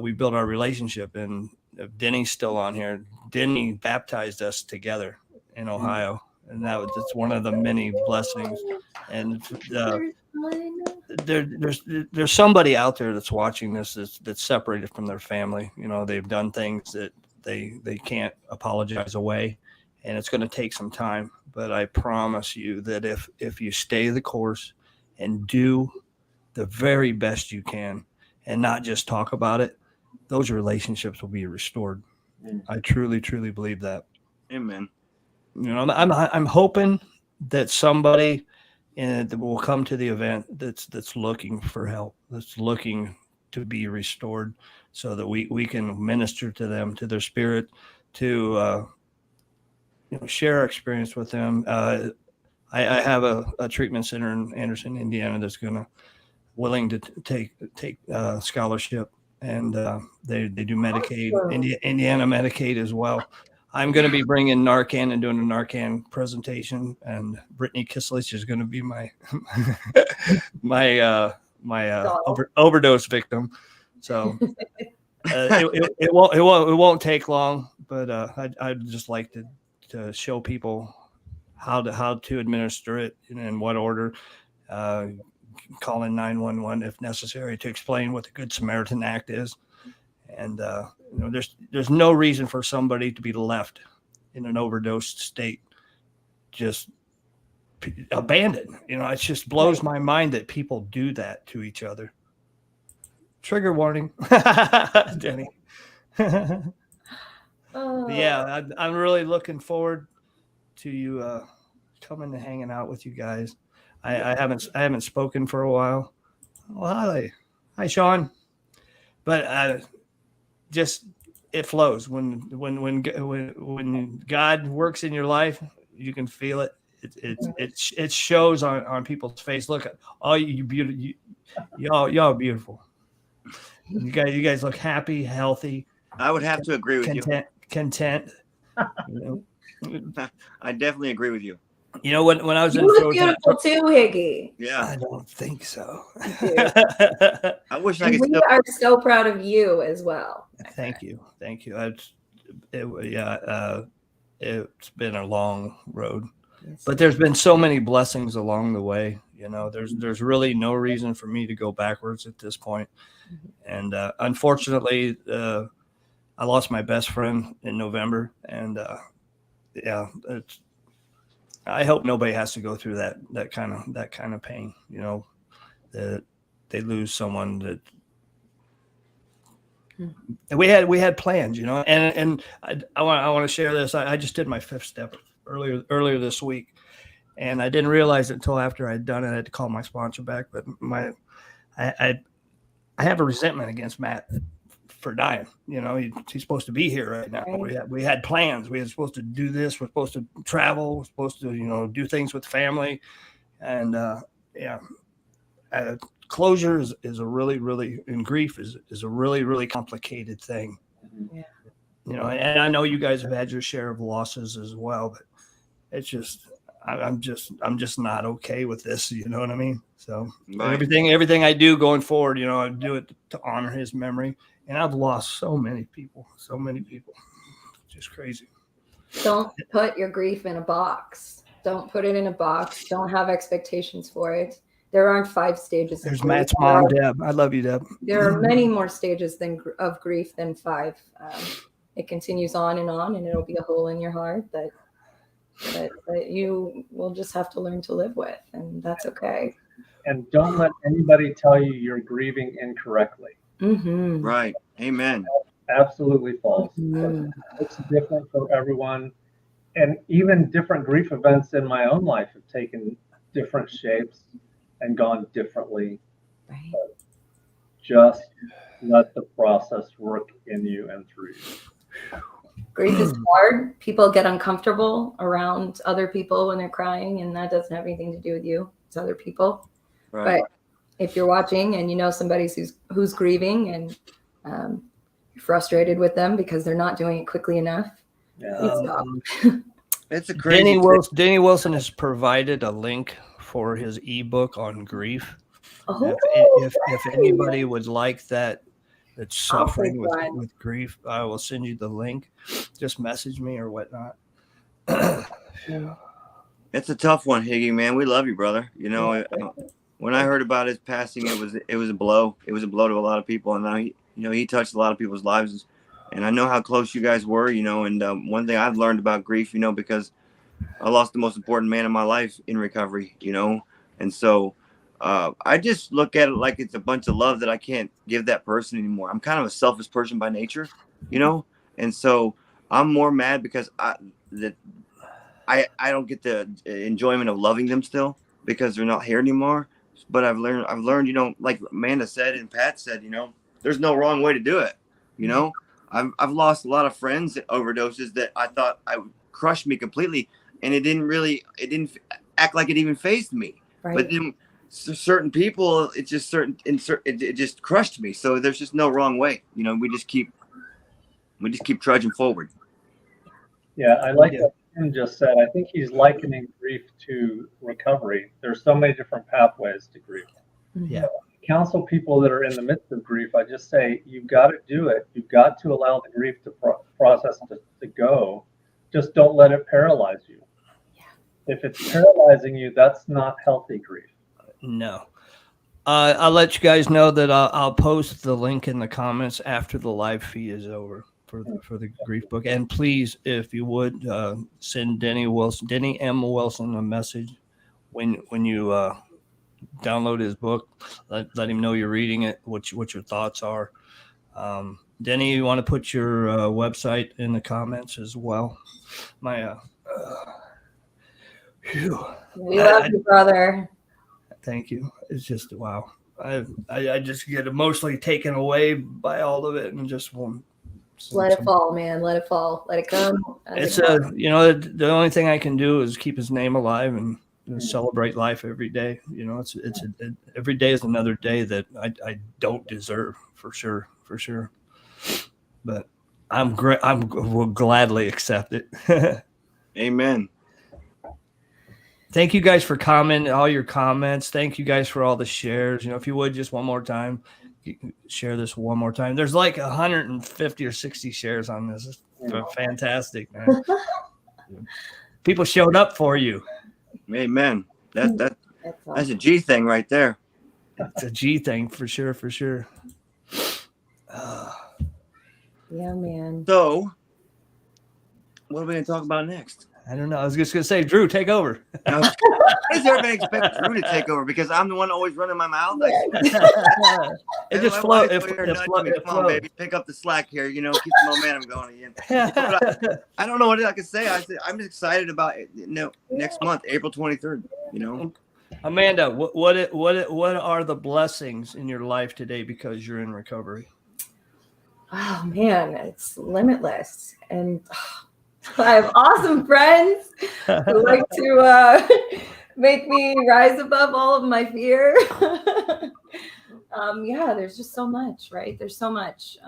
we built our relationship. And Denny's still on here. Denny baptized us together in Ohio. And it's one of the many blessings. And there's somebody out there that's watching this that's separated from their family. They've done things that they can't apologize away, and it's going to take some time. But I promise you that if you stay the course and do the very best you can and not just talk about it, those relationships will be restored. I truly, truly believe that. Amen. I'm hoping that somebody that will come to the event that's looking for help, that's looking to be restored, so that we can minister to them, to their spirit, to share our experience with them. I have a treatment center in Anderson, Indiana, that's willing to take scholarship, and they do Medicaid, Indiana Medicaid as well. I'm going to be bringing Narcan and doing a Narcan presentation, and Brittany Kislich is going to be my overdose victim. So it won't take long, but I'd just like to show people how to administer it and in what order. Call in 911 if necessary to explain what the Good Samaritan Act is. And there's no reason for somebody to be left in an overdosed state, just abandoned. It just blows my mind that people do that to each other. Trigger warning, Denny. Yeah, I'm really looking forward to you coming and hanging out with you guys. I haven't spoken for a while. Well, hi, Sean. But just it flows when God works in your life. You can feel it. It shows on people's face. Look at all you beautiful. Y'all are beautiful. You guys look happy, healthy. I would have to agree with content. I definitely agree with you. When I was you in look beautiful too, Higgy. Yeah, I don't think so. I wish I And could. we are so proud of you as well. Thank you. It's been a long road, but there's been so many blessings along the way. There's really no reason for me to go backwards at this point. And unfortunately, I lost my best friend in November, and I hope nobody has to go through that kind of pain. That they lose someone that. And we had plans, and I want to share this. I just did my 5th step earlier this week, and I didn't realize it until after I'd done it. I had to call my sponsor back, but I have a resentment against Matt for dying. He's supposed to be here right now. Right. We had plans. We were supposed to do this. We're supposed to travel. We're supposed to do things with family, and closure is a really, and grief is a really complicated thing. Yeah. You know, and I know you guys have had your share of losses as well, but it's just, I'm just not okay with this. You know what I mean? So Right. everything I do going forward, you know, I do it to honor his memory. And I've lost so many people, just crazy. Don't put your grief in a box. Don't put it in a box. Don't have expectations for it. There aren't 5 stages. There's of grief. Matt's mom, Deb. I love you, Deb. There are many more stages of grief than 5. It continues on, and it'll be a hole in your heart that you will just have to learn to live with, and that's okay. And don't let anybody tell you you're grieving incorrectly. Mm-hmm. Right. Amen. Absolutely false. Mm-hmm. It's different for everyone. And even different grief events in my own life have taken different shapes and gone differently. Right. But just let the process work in you and through you. Grief is hard. People get uncomfortable around other people when they're crying, and that doesn't have anything to do with you. It's other people. Right. But if you're watching and you know somebody who's grieving and you're frustrated with them because they're not doing it quickly enough, Yeah. stop. It's a crazy. Danny Wilson has provided a link for his ebook on grief. Oh, If anybody would like that's suffering take one. with grief, I will send you the link. Just message me or whatnot. It's a tough one, Higgy, man. We love you, brother. You know, when I heard about his passing, it was a blow. It was a blow to a lot of people, and now he touched a lot of people's lives. And I know how close you guys were, you know. And one thing I've learned about grief, you know, because I lost the most important man in my life in recovery, you know, and so I just look at it like it's a bunch of love that I can't give that person anymore. I'm kind of a selfish person by nature, you know, and so I'm more mad because I don't get the enjoyment of loving them still because they're not here anymore. But I've learned, you know, like Amanda said and Pat said, you know, there's no wrong way to do it. You know, I've lost a lot of friends at overdoses that I thought I would crush me completely, and it didn't act like it even fazed me. right. But then certain people, it just crushed me. So there's just no wrong way. You know, we just keep trudging forward. Yeah, I like what Tim just said. I think he's likening grief to recovery. There's so many different pathways to grief. Yeah. Counsel people that are in the midst of grief, I just say, you've got to do it. You've got to allow the grief to process to go. Just don't let it paralyze you. Yeah. If it's paralyzing you, that's not healthy grief. No. I'll let you guys know that I'll post the link in the comments after the live feed is over for the grief book. And please, if you would, send Denny M. Wilson a message when you download his book. Let him know you're reading it, what your thoughts are. Denny, you want to put your website in the comments as well? My We love you, brother. Thank you. It's just wow. I just get emotionally taken away by all of it and just want. Let it fall, man. Let it fall. Let it come. It's you know, the only thing I can do is keep his name alive and celebrate life every day. You know, every day is another day that I don't deserve for sure. But will gladly accept it. Amen. Thank you guys for all your comments. Thank you guys for all the shares. You know, if you would just one more time, share this one more time. There's like 150 or 60 shares on this. It's fantastic, man. People showed up for you. Amen. That's a G thing right there. It's a G thing for sure. Yeah, man. So, what are we going to talk about next? I don't know. I was just going to say, Drew, take over. Is everybody expect Drew to take over because I'm the one always running my mouth? It just flows. Come on, baby, pick up the slack here. You know, keep the momentum going again. I don't know what I can say. I'm just excited about it. Next month, April 23rd. You know, Amanda, what are the blessings in your life today because you're in recovery? Oh man, it's limitless, and I have awesome friends who like to make me rise above all of my fear. Yeah, there's just so much, right? There's so much.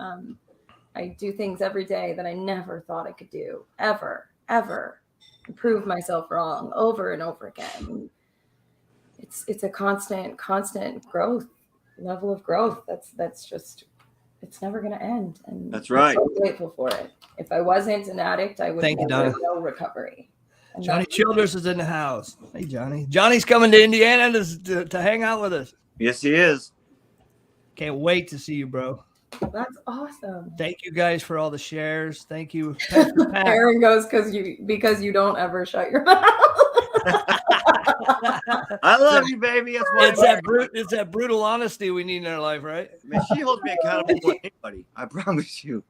I do things every day that I never thought I could do, ever. Prove myself wrong over and over again. It's a constant growth, level of growth. That's just, it's never going to end. And That's right. I'm so grateful for it. If I wasn't an addict, I would Thank you, never Donna. know recovery. And Johnny that's- Childress is in the house. Hey, Johnny. Johnny's coming to Indiana to hang out with us. Yes, he is. Can't wait to see you, bro. That's awesome. Thank you guys for all the shares. Thank you, Pastor Pat. Aaron goes because you don't ever shut your mouth. I love you, baby. That's why It's that brutal honesty we need in our life, right? Man, she holds me accountable more than anybody. I promise you.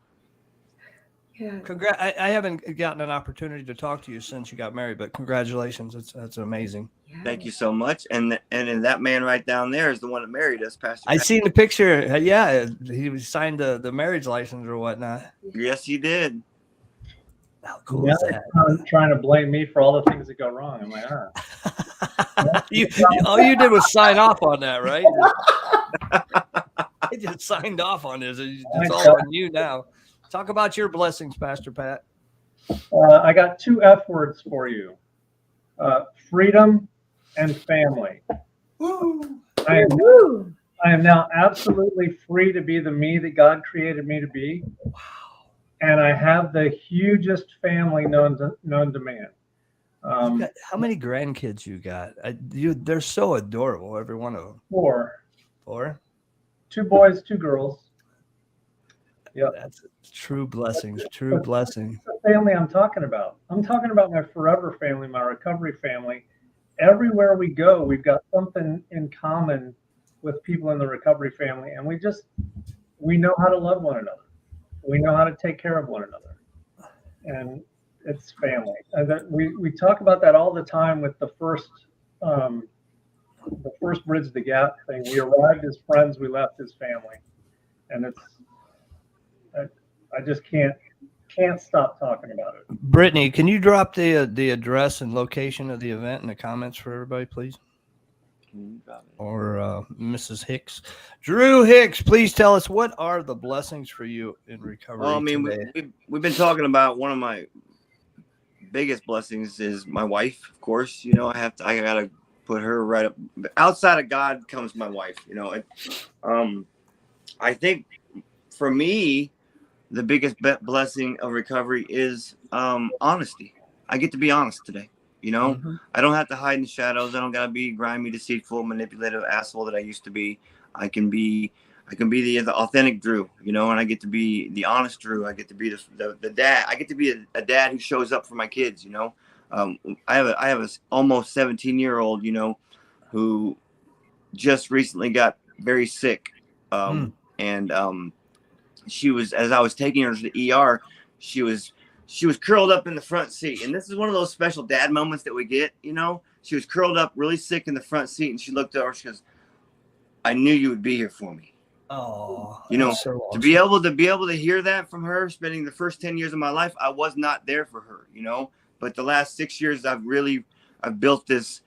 Yeah. I haven't gotten an opportunity to talk to you since you got married, but congratulations. That's amazing. Yeah. Thank you so much. And that man right down there is the one that married us, Pastor. I Pat. seen the picture. Yeah, he signed the marriage license or whatnot. Yes, he did. How cool Now is that? they're trying to blame me for all the things that go wrong. I'm like, All you did was sign off on that, right? He just signed off on this. It's all on you now. Talk about your blessings, Pastor Pat. I got 2 F words for you: freedom and family. Woo. I am Woo. I am now absolutely free to be the me that God created me to be. Wow. And I have the hugest family known to man. How many grandkids you got? They're so adorable, every one of them. 4, Four? 2 boys, 2 girls. Yep. That's true blessings. True blessings. That's the family I'm talking about. I'm talking about my forever family, my recovery family. Everywhere we go, we've got something in common with people in the recovery family, and we know how to love one another. We know how to take care of one another, and it's family. And we talk about that all the time with the first Bridge the Gap thing. We arrived as friends, we left as family, and I just can't stop talking about it. Brittany, can you drop the address and location of the event in the comments for everybody, please? Or Mrs. Hicks. Drew Hicks, please tell us, what are the blessings for you in recovery? Well, I mean, we've been talking about one of my biggest blessings is my wife, of course. You know, I gotta put her right up. Outside of God comes my wife. You know, I think for me, the biggest blessing of recovery is honesty. I get to be honest today. You know, I don't have to hide in the shadows. I don't gotta be grimy, deceitful, manipulative asshole that I used to be. I can be the authentic Drew, you know, and I get to be the honest Drew. I get to be the dad. I get to be a dad who shows up for my kids, you know. I have a almost 17-year-old, you know, who just recently got very sick. And she was, as I was taking her to the ER, she was curled up in the front seat. And this is one of those special dad moments that we get, you know. She was curled up really sick in the front seat, and she looked over, she goes, "I knew you would be here for me." Oh, you know, so awesome. to be able to hear that from her, spending the first 10 years of my life, I was not there for her, you know. But the last 6 years, I've built this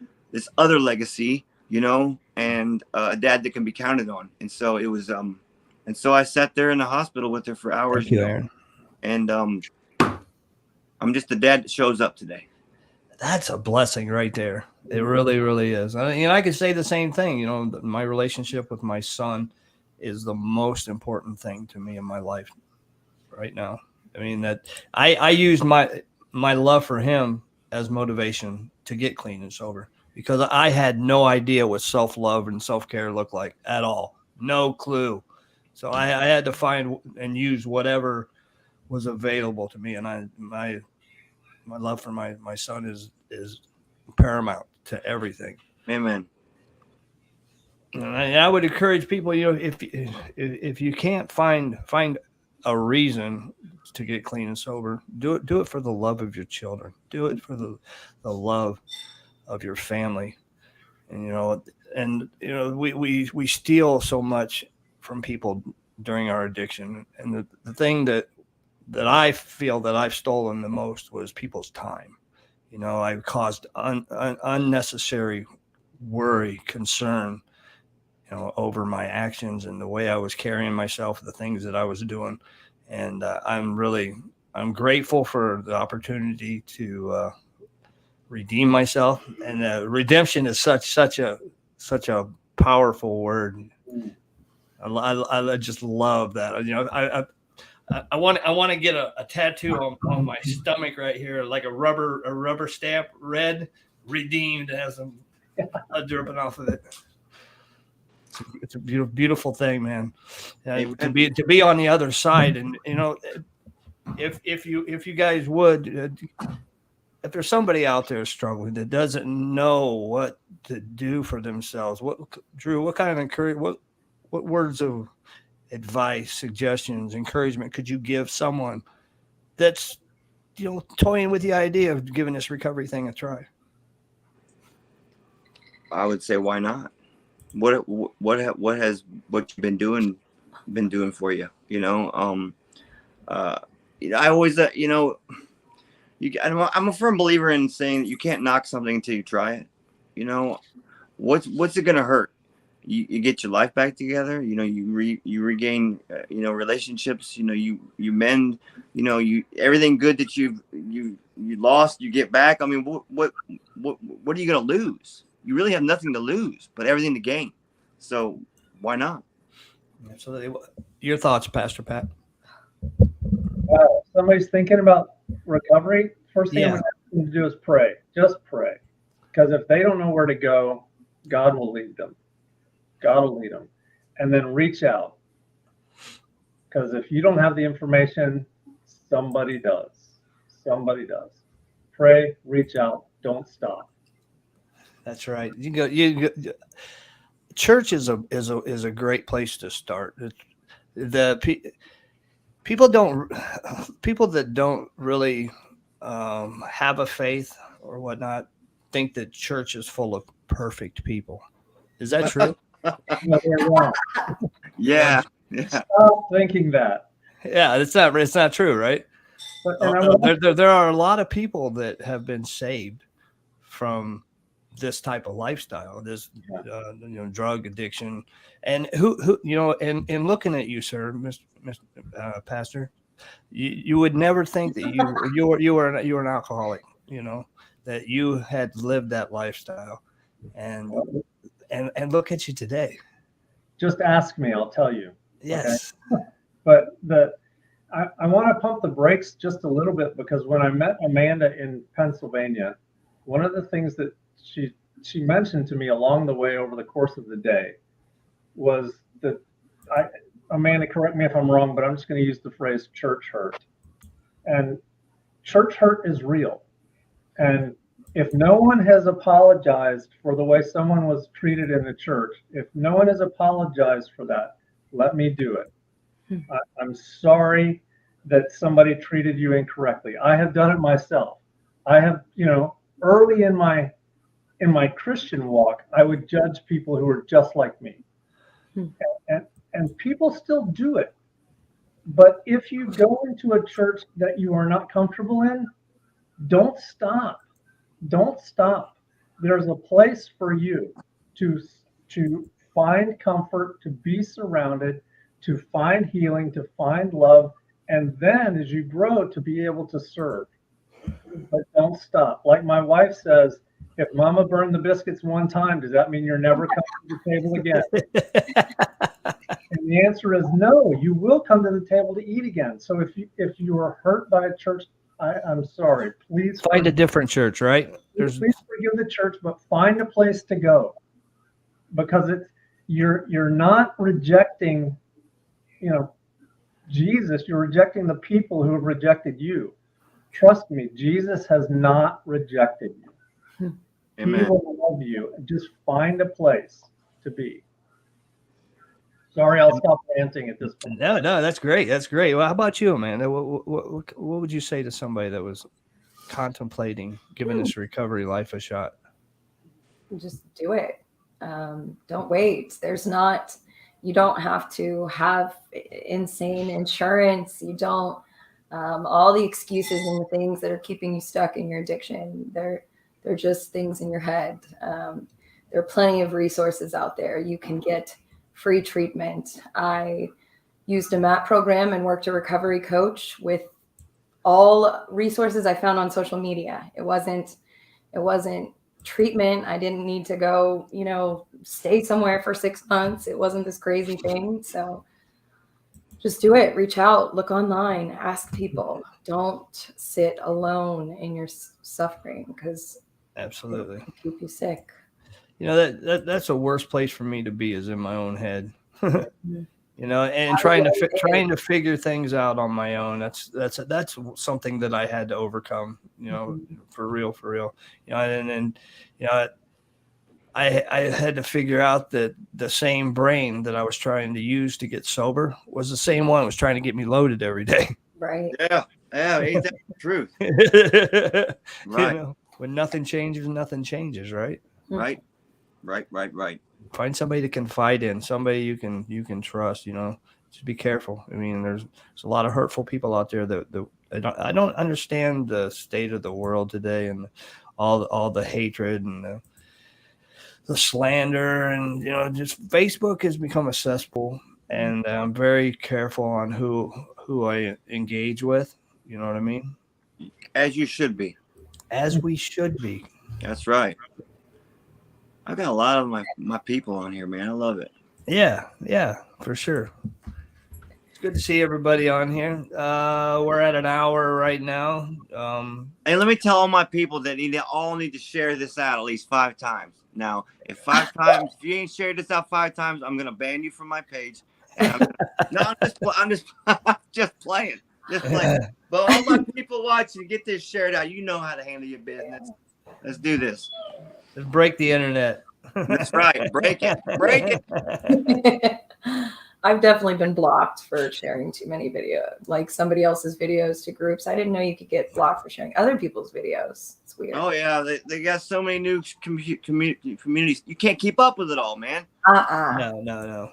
other legacy, you know, and a dad that can be counted on. And so it was, and so I sat there in the hospital with her for hours. Thank you, Aaron. And I'm just the dad that shows up today. That's a blessing right there. It really, really is. I could say the same thing. You know, my relationship with my son is the most important thing to me in my life right now. I mean, that I used my love for him as motivation to get clean and sober, because I had no idea what self-love and self-care looked like at all. No clue. So I had to find and use whatever was available to me. And my love for my son is paramount to everything. Amen. And I would encourage people, you know, if you can't find a reason to get clean and sober, do it for the love of your children. Do it for the love of your family. And you know, we steal so much from people during our addiction. And the thing that I feel that I've stolen the most was people's time. You know, I caused unnecessary worry, concern, you know, over my actions and the way I was carrying myself, the things that I was doing. And I'm grateful for the opportunity to redeem myself. And redemption is such a powerful word. I just love that. You know, I want to get a tattoo on my stomach right here, like a rubber stamp, red, redeemed, has some blood dripping off of it. It's a beautiful thing, man. To be on the other side, and you know, if you guys would, if there's somebody out there struggling that doesn't know what to do for themselves, Dru, what kind of encouragement, what words of advice, suggestions, encouragement could you give someone that's, you know, toying with the idea of giving this recovery thing a try? I would say, why not? What you've been doing for you? You know, I always, you know, I'm a firm believer in saying that you can't knock something until you try it. You know, what's it gonna hurt? You get your life back together. You know, you regain, you know, relationships. You know, you mend. You know, everything good that you lost, you get back. I mean, what are you gonna lose? You really have nothing to lose, but everything to gain. So why not? Absolutely. Your thoughts, Pastor Pat? Somebody's thinking about recovery. First thing I'm going to ask them to do is pray. Just pray, because if they don't know where to go, God will lead them. God will lead them, and then reach out. Because if you don't have the information, somebody does. Somebody does. Pray, reach out, don't stop. That's right. Church is a great place to start. People that don't really have a faith or whatnot think that church is full of perfect people. Is that true? Yeah. Stop thinking that. Yeah, it's not true, right? There are a lot of people that have been saved from this type of lifestyle, this you know, drug addiction, and who you know, and looking at you, sir, Mr. Pastor, you would never think that you were an alcoholic, you know, that you had lived that lifestyle, and look at you today. Just ask me, I'll tell you. Yes. Okay? But I want to pump the brakes just a little bit, because when I met Amanda in Pennsylvania, one of the things that she mentioned to me along the way over the course of the day was that Amanda, correct me if I'm wrong, but I'm just going to use the phrase church hurt. And church hurt is real. And if no one has apologized for the way someone was treated in the church, if no one has apologized for that, let me do it. I'm sorry that somebody treated you incorrectly. I have done it myself. I have, you know, early in my Christian walk, I would judge people who were just like me. And people still do it. But if you go into a church that you are not comfortable in, don't stop. Don't stop. There's a place for you to find comfort, to be surrounded, to find healing, to find love, and then as you grow, to be able to serve. But don't stop. Like my wife says, if Mama burned the biscuits one time, does that mean you're never coming to the table again? And the answer is no. You will come to the table to eat again. So if you are hurt by a church, I'm sorry. Please find a different church, right? Please forgive the church, but find a place to go, because you're not rejecting, you know, Jesus. You're rejecting the people who have rejected you. Trust me, Jesus has not rejected you. Amen. He will love you. Just find a place to be. Sorry, I'll stop ranting at this point. No, that's great. That's great. Well, how about you, man? What would you say to somebody that was contemplating giving this recovery life a shot? Just do it. Don't wait. You don't have to have insane insurance. You don't All the excuses and the things that are keeping you stuck in your addiction, they're just things in your head. There are plenty of resources out there. You can get free treatment. I used a MAP program and worked a recovery coach with all resources I found on social media. It wasn't treatment. I didn't need to go, stay somewhere for 6 months. It wasn't this crazy thing. So just do it. Reach out, look online, ask people. Don't sit alone in your suffering, because Absolutely. it can keep you sick. That's the worst place for me to be, is in my own head. And trying to figure things out on my own. That's something that I had to overcome, for real. I had to figure out that the same brain that I was trying to use to get sober was the same one that was trying to get me loaded every day. Right. Yeah. Ain't that the truth? Right. When nothing changes, right? Right. Find somebody to confide in, somebody you can trust. Just be careful. I mean, there's a lot of hurtful people out there that I don't understand the state of the world today, and all the hatred and the slander, and just Facebook has become a cesspool, and I'm very careful on who I engage with. You know what I mean? As you should be. As we should be. That's right. I've got a lot of my people on here, man. I love it. Yeah, for sure. It's good to see everybody on here. We're at an hour right now. And let me tell all my people that all need to share this out at least 5 times. Now, if you ain't shared this out 5 times, I'm gonna ban you from my page. And I'm just playing. But all my people watching, get this shared out. You know how to handle your business. Let's do this. Let's break the internet. That's right. Break it. I've definitely been blocked for sharing too many videos, like somebody else's videos to groups. I didn't know you could get blocked for sharing other people's videos. It's weird. Oh yeah, they got so many new communities. You can't keep up with it all, man. No.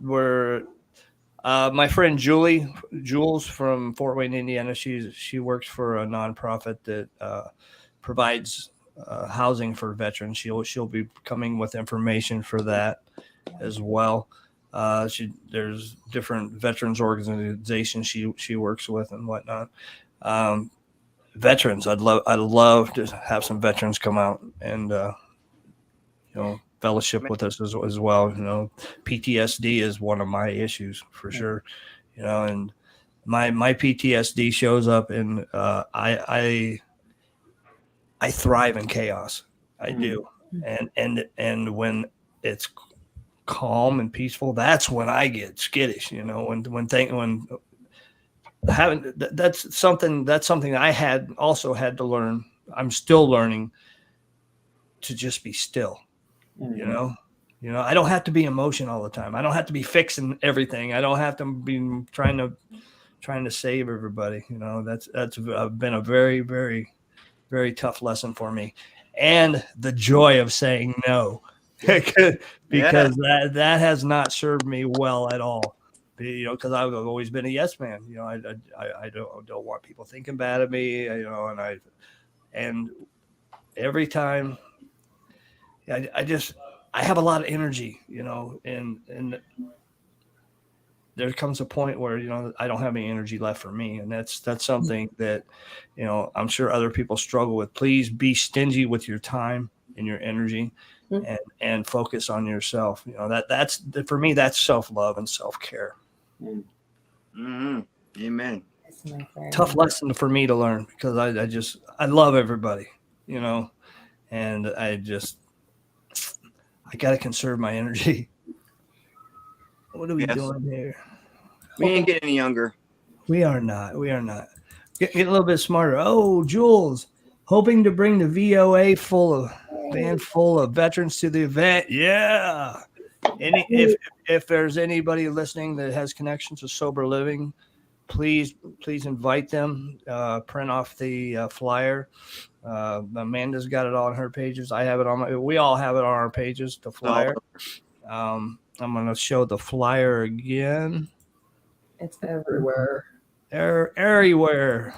We're my friend Jules from Fort Wayne, Indiana. She works for a nonprofit that provides housing for veterans. She'll be coming with information for that as well. There's different veterans organizations she works with and whatnot. Veterans, I'd love to have some veterans come out and fellowship with us as well. PTSD is one of my issues for sure. And my PTSD shows up in I thrive in chaos. I do. And when it's calm and peaceful, that's when I get skittish, that's something I had to learn. I'm still learning to just be still. I don't have to be emotional all the time. I don't have to be fixing everything. I don't have to be trying to save everybody. That's been a very, very, very tough lesson for me, and the joy of saying no, because that has not served me well at all. Because I've always been a yes man. I don't want people thinking bad of me. And every time, I have a lot of energy. And there comes a point where I don't have any energy left for me, and that's something that I'm sure other people struggle with. Please be stingy with your time and your energy, and focus on yourself. That's for me. That's self-love and self-care. Mm-hmm. Amen. Tough lesson for me to learn, because I love everybody, and I got to conserve my energy. What are we doing here? We ain't getting any younger. We are not. Get a little bit smarter. Oh, Jules, hoping to bring the VOA band full of veterans to the event. Yeah. If there's anybody listening that has connections to sober living, please invite them. Print off the flyer. Amanda's got it all on her pages. I have it we all have it on our pages, the flyer. I'm going to show the flyer again. It's everywhere. Everywhere.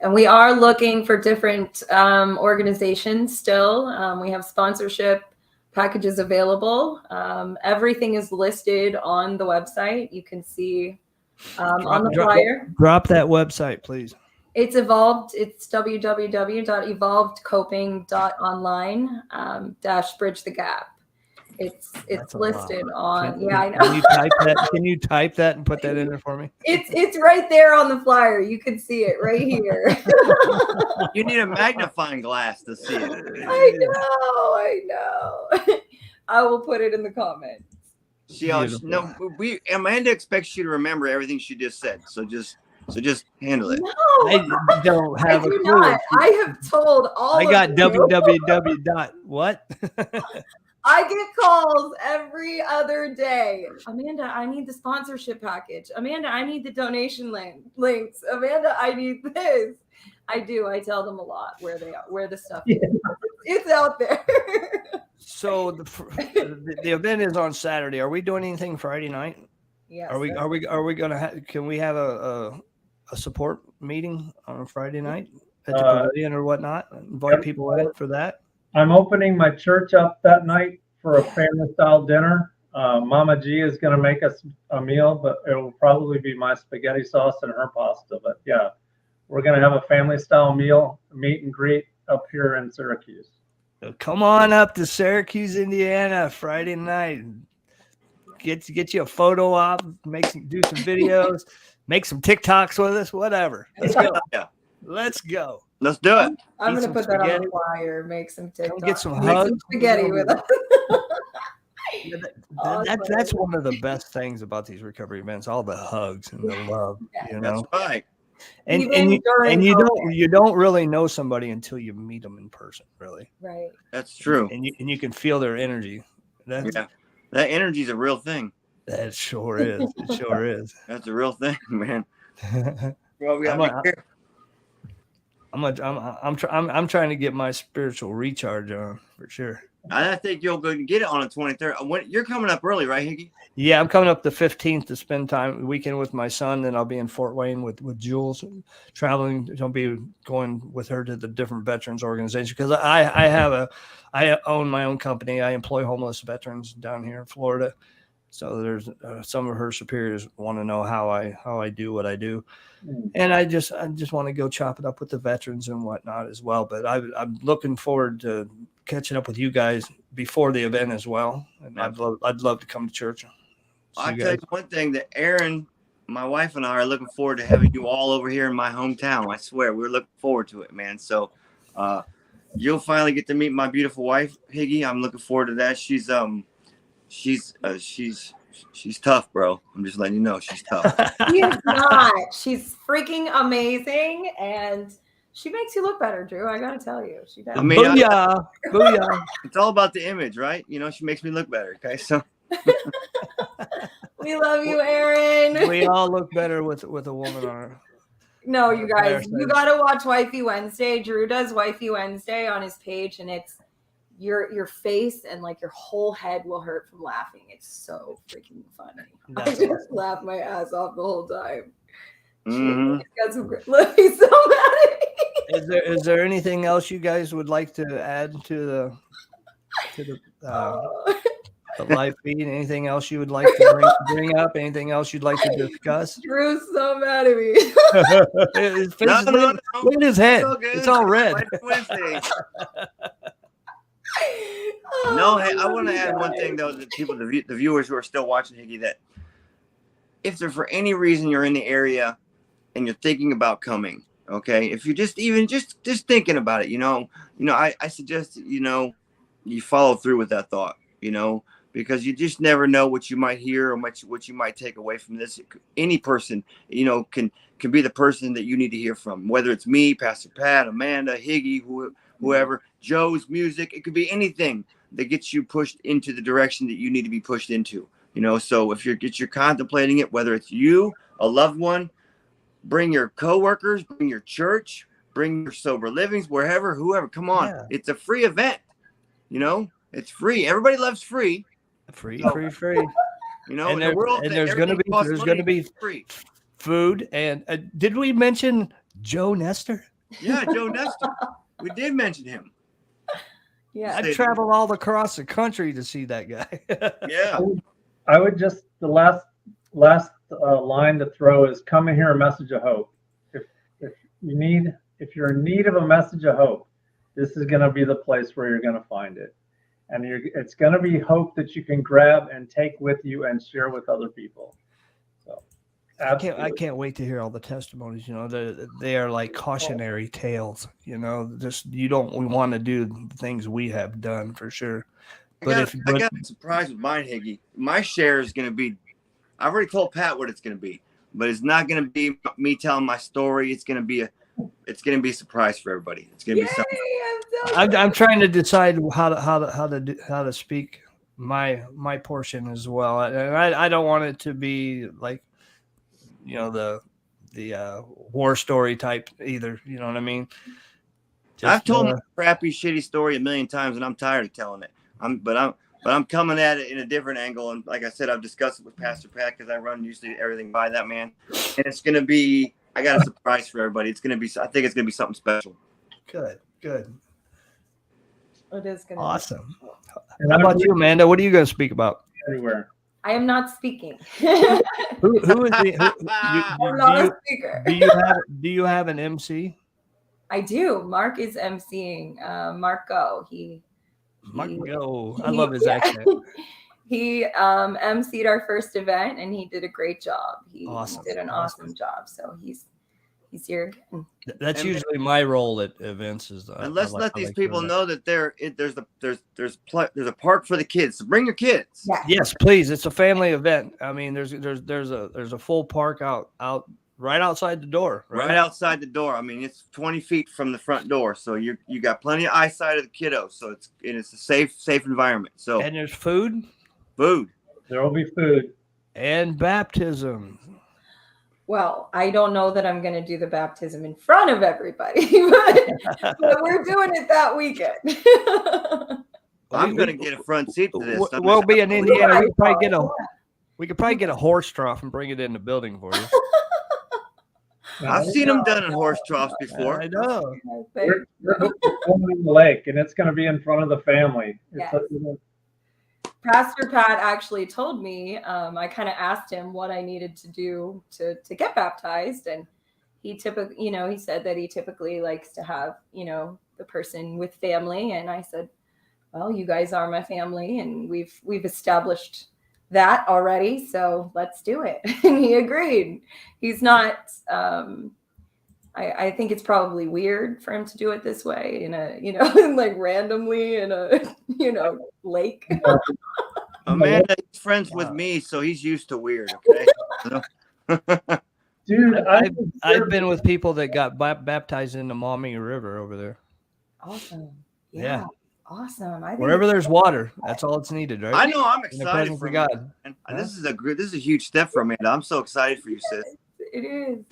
And we are looking for different organizations still. We have sponsorship packages available. Everything is listed on the website. You can see on the flyer. Drop that website, please. It's evolved. It's www.evolvedcoping.online --bridge the gap. It's listed on. I know. Can you type that? Can you type that and put that in there for me? It's right there on the flyer. You can see it right here. You need a magnifying glass to see it. I know. I will put it in the comments. Amanda expects you to remember everything she just said. So just handle it. No, I don't have a clue. Not. I have told all. I got www. What? I get calls every other day. Amanda, I need the sponsorship package. Amanda, I need the donation links. Amanda, I need this. I do. I tell them a lot where they are, where the stuff is. It's out there. So the event is on Saturday. Are we doing anything Friday night? Yes. Are we gonna can we have a support meeting on a Friday night at the pavilion or whatnot? Invite people in for that. I'm opening my church up that night for a family style dinner. Mama G is going to make us a meal, but it will probably be my spaghetti sauce and her pasta. But yeah, we're going to have a family style meal, meet and greet up here in Syracuse. So come on up to Syracuse, Indiana, Friday night. Get you a photo op, do some videos, make some TikToks with us, whatever. Let's go. Yeah. Let's go. Let's do it. I'm going to put that on the flyer. Make some TikToks. Get some hugs. Some spaghetti with us. That's one of the best things about these recovery events, all the hugs and the love, you know. That's right. And you don't really know somebody until you meet them in person, really. Right. That's true. And you can feel their energy. That energy is a real thing. That sure is. It sure is. That's a real thing, man. Well, I'm trying to get my spiritual recharge on for sure. I think you'll go and get it on the 23rd. You're coming up early, right, Higgy? Yeah, I'm coming up the 15th to spend time weekend with my son. Then I'll be in Fort Wayne with Jules, traveling. I'll be going with her to the different veterans organizations because I own my own company. I employ homeless veterans down here in Florida. So there's some of her superiors want to know how I do what I do, and I just want to go chop it up with the veterans and whatnot as well. But I'm looking forward to catching up with you guys before the event as well. And I'd love to come to church. I'll tell you one thing that Erin, my wife, and I are looking forward to having you all over here in my hometown. I swear, we're looking forward to it, man. So you'll finally get to meet my beautiful wife, Higgy. I'm looking forward to that. She's tough, bro. I'm just letting you know she's tough. She is not. She's freaking amazing, and she makes you look better, Drew. I gotta tell you, she does. I mean, booyah, booyah. It's all about the image, right? You know, she makes me look better. Okay, so we love you, Erin. We all look better with a woman on her. No, you guys, you gotta watch Wifey Wednesday. Drew does Wifey Wednesday on his page, and it's your face and like your whole head will hurt from laughing. It's so freaking funny. I just laugh my ass off the whole time. Mm-hmm. Got some great, look, he's so mad at me. Is there anything else you guys would like to add to the live feed? Anything else you would like to bring up? Anything else you'd like to discuss? Drew's so mad at me. His face look at his head. It's all red. No, hey, I want to add one thing though, that people, the viewers who are still watching Higgy, that if there for any reason you're in the area and you're thinking about coming, okay, if you're just thinking about it, I suggest you follow through with that thought, because you just never know what you might hear or what you might take away from this. Any person, can be the person that you need to hear from, whether it's me, Pastor Pat, Amanda, Higgy, whoever, Joe's music. It could be anything that gets you pushed into the direction that you need to be pushed into, So if you're contemplating it, whether it's you, a loved one, bring your coworkers, bring your church, bring your sober livings, whoever, come on. Yeah. It's a free event, it's free. Everybody loves free. Free. And there's going to be free. food. And did we mention Joe Nestor? Yeah, Joe Nestor. We did mention him. Yeah. I traveled all across the country to see that guy. Yeah. I would just, the last line to throw is, come in here, a message of hope. If you're in need of a message of hope, this is going to be the place where you're going to find it. And it's going to be hope that you can grab and take with you and share with other people. So, I can't wait to hear all the testimonies. You know, they are like cautionary tales. You know, just we want to do the things we have done for sure. But I got a surprise with mine, Higgy. My share is going to be, I've already told Pat what it's going to be, but it's not going to be me telling my story. It's going to be a surprise for everybody. It's going to be something. I'm trying to decide how to speak my portion as well, and I don't want it to be like, you know, the war story type either. You know what I mean? I've told my crappy, shitty story a million times, and I'm tired of telling it. But I'm coming at it in a different angle, and like I said, I've discussed it with Pastor Pat because I run usually everything by that man, and it's gonna be. I got a surprise for everybody. It's gonna be. I think it's gonna be something special. Good. It is gonna awesome. And How about you, Amanda? What are you going to speak about? Anywhere. I am not speaking. Who is the? I'm not a speaker. Do you have an MC? I do. Mark is MCing. Mark Go. Mark Go. I love his accent. He MC'd our first event, and he did a great job. He did an awesome job. So he's here again. That's usually my role at events. And let's let these people know that there's a park for the kids. So bring your kids. Yeah. Yes, please. It's a family event. I mean, there's a full park out right outside the door. Right outside the door. I mean, it's 20 feet from the front door, so you got plenty of eyesight of the kiddos. So it's a safe environment. So and there's food. There will be food and baptism. Well, I don't know that I'm going to do the baptism in front of everybody, but we're doing it that weekend. I'm going to get a front seat to this. We'll be in Indiana. We could probably get a horse trough and bring it in the building for you. I've seen them done in horse troughs before. I know. We're going in the lake, and it's going to be in front of the family. Yes. Pastor Pat actually told me, I kind of asked him what I needed to do to get baptized. And he said that he typically likes to have, the person with family. And I said, well, you guys are my family, and we've established that already. So let's do it. And he agreed. He's not, I think it's probably weird for him to do it this way in a, like randomly in a, lake. Amanda's friends with me, so he's used to weird. Okay. Dude, I've been with people that got baptized in the Maumee River over there. Awesome. Yeah. Awesome. Wherever there's water, that's all it's needed, right? I know. I'm excited for God. And this is a huge step for Amanda. I'm so excited for you, sis. It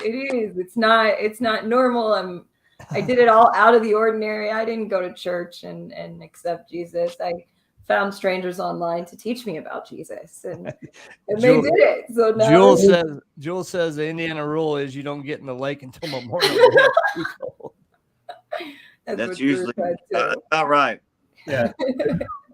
is. It's not normal. I did it all out of the ordinary. I didn't go to church and accept Jesus. I found strangers online to teach me about Jesus, and they did it. So now Jewel says the Indiana rule is you don't get in the lake until Memorial Day. That's usually about right. Yeah.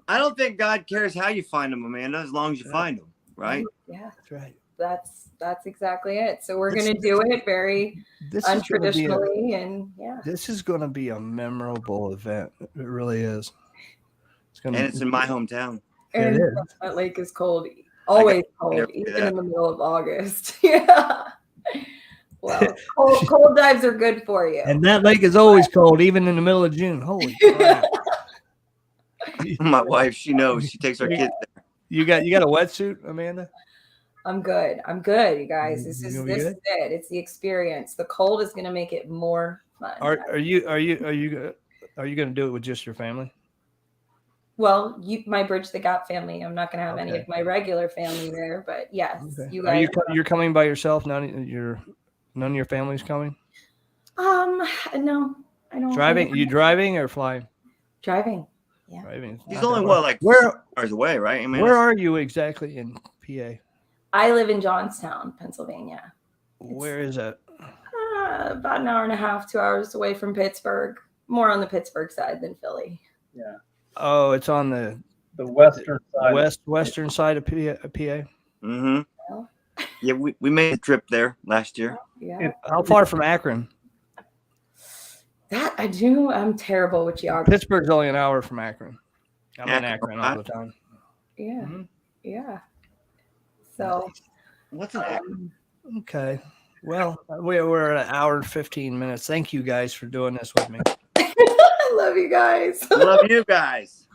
I don't think God cares how you find them, Amanda, as long as you find them, right? Yeah, that's right. That's exactly it. So we're going to do it very untraditionally, and this is going to be a memorable event. It really is. It's in my hometown. And that lake is cold, always cold, even in the middle of August. Yeah. Well, cold dives are good for you. And that lake is always cold, even in the middle of June. Holy crap. My wife, she knows. She takes our kids there. You got a wetsuit, Amanda? I'm good, you guys. This is it. It's the experience. The cold is going to make it more fun. Are you going to do it with just your family? Well, my Bridge the Gap family. I'm not going to have any of my regular family there, but yes, you guys. You're coming by yourself? None of your family's coming? No, I don't. Driving? You driving or flying? Driving. Yeah. Driving. He's only like 4 hours away, right? Where are you exactly in PA? I live in Johnstown, Pennsylvania. Where is it? About an hour and a half, 2 hours away from Pittsburgh. More on the Pittsburgh side than Philly. Yeah. Oh, it's on the western side. western side of PA. Mm-hmm. Well. Yeah, we made a trip there last year. Yeah. How far from Akron? That I do. I'm terrible with geography. Pittsburgh's only an hour from Akron. I'm in Akron all the time. Yeah. Mhm. Yeah. So. What's an Akron? Okay. Well, we're at an hour and 15 minutes. Thank you guys for doing this with me. I love you guys. Love you guys.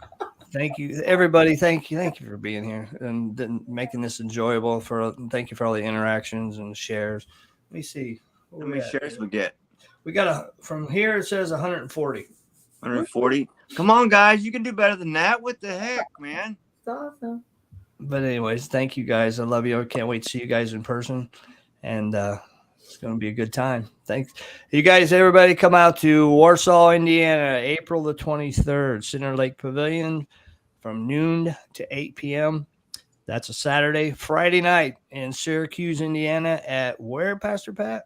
Thank you, everybody. Thank you for being here and making this enjoyable. Thank you for all the interactions and shares. Let me see. How many shares we get? We got from here. It says 140. 140. Come on, guys. You can do better than that. What the heck, man? It's awesome. But anyways, thank you guys. I love you. I can't wait to see you guys in person, and it's going to be a good time. Thanks, you guys. Everybody, come out to Warsaw, Indiana, April the 23rd, Center Lake Pavilion, from noon to 8 p.m. That's a Saturday. Friday night in Syracuse, Indiana, at where, Pastor Pat?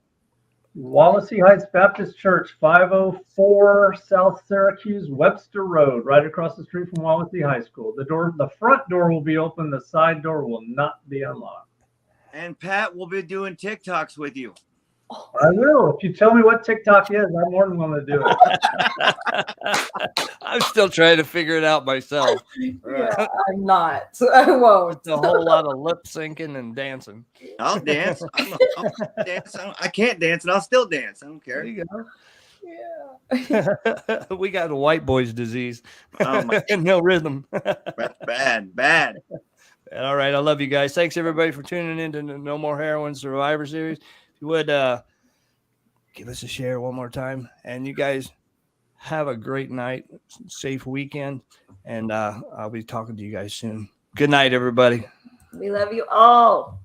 Wawasee Heights Baptist Church, 504 South Syracuse Webster Road, right across the street from Wawasee High School. The front door will be open. The side door will not be unlocked. And Pat will be doing TikToks with you. I will. If you tell me what TikTok is, I'm more than willing to do it. I'm still trying to figure it out myself. Yeah, I'm not. I won't. It's a whole lot of lip syncing and dancing. I'll dance. I'll dance. I can't dance, and I'll still dance. I don't care. There you go. Yeah. We got a white boy's disease. Oh, my. And no rhythm. That's bad. All right. I love you guys. Thanks, everybody, for tuning in to No More Heroin Survivor Series. If you would give us a share one more time. And you guys have a great night, safe weekend. And I'll be talking to you guys soon. Good night, everybody. We love you all.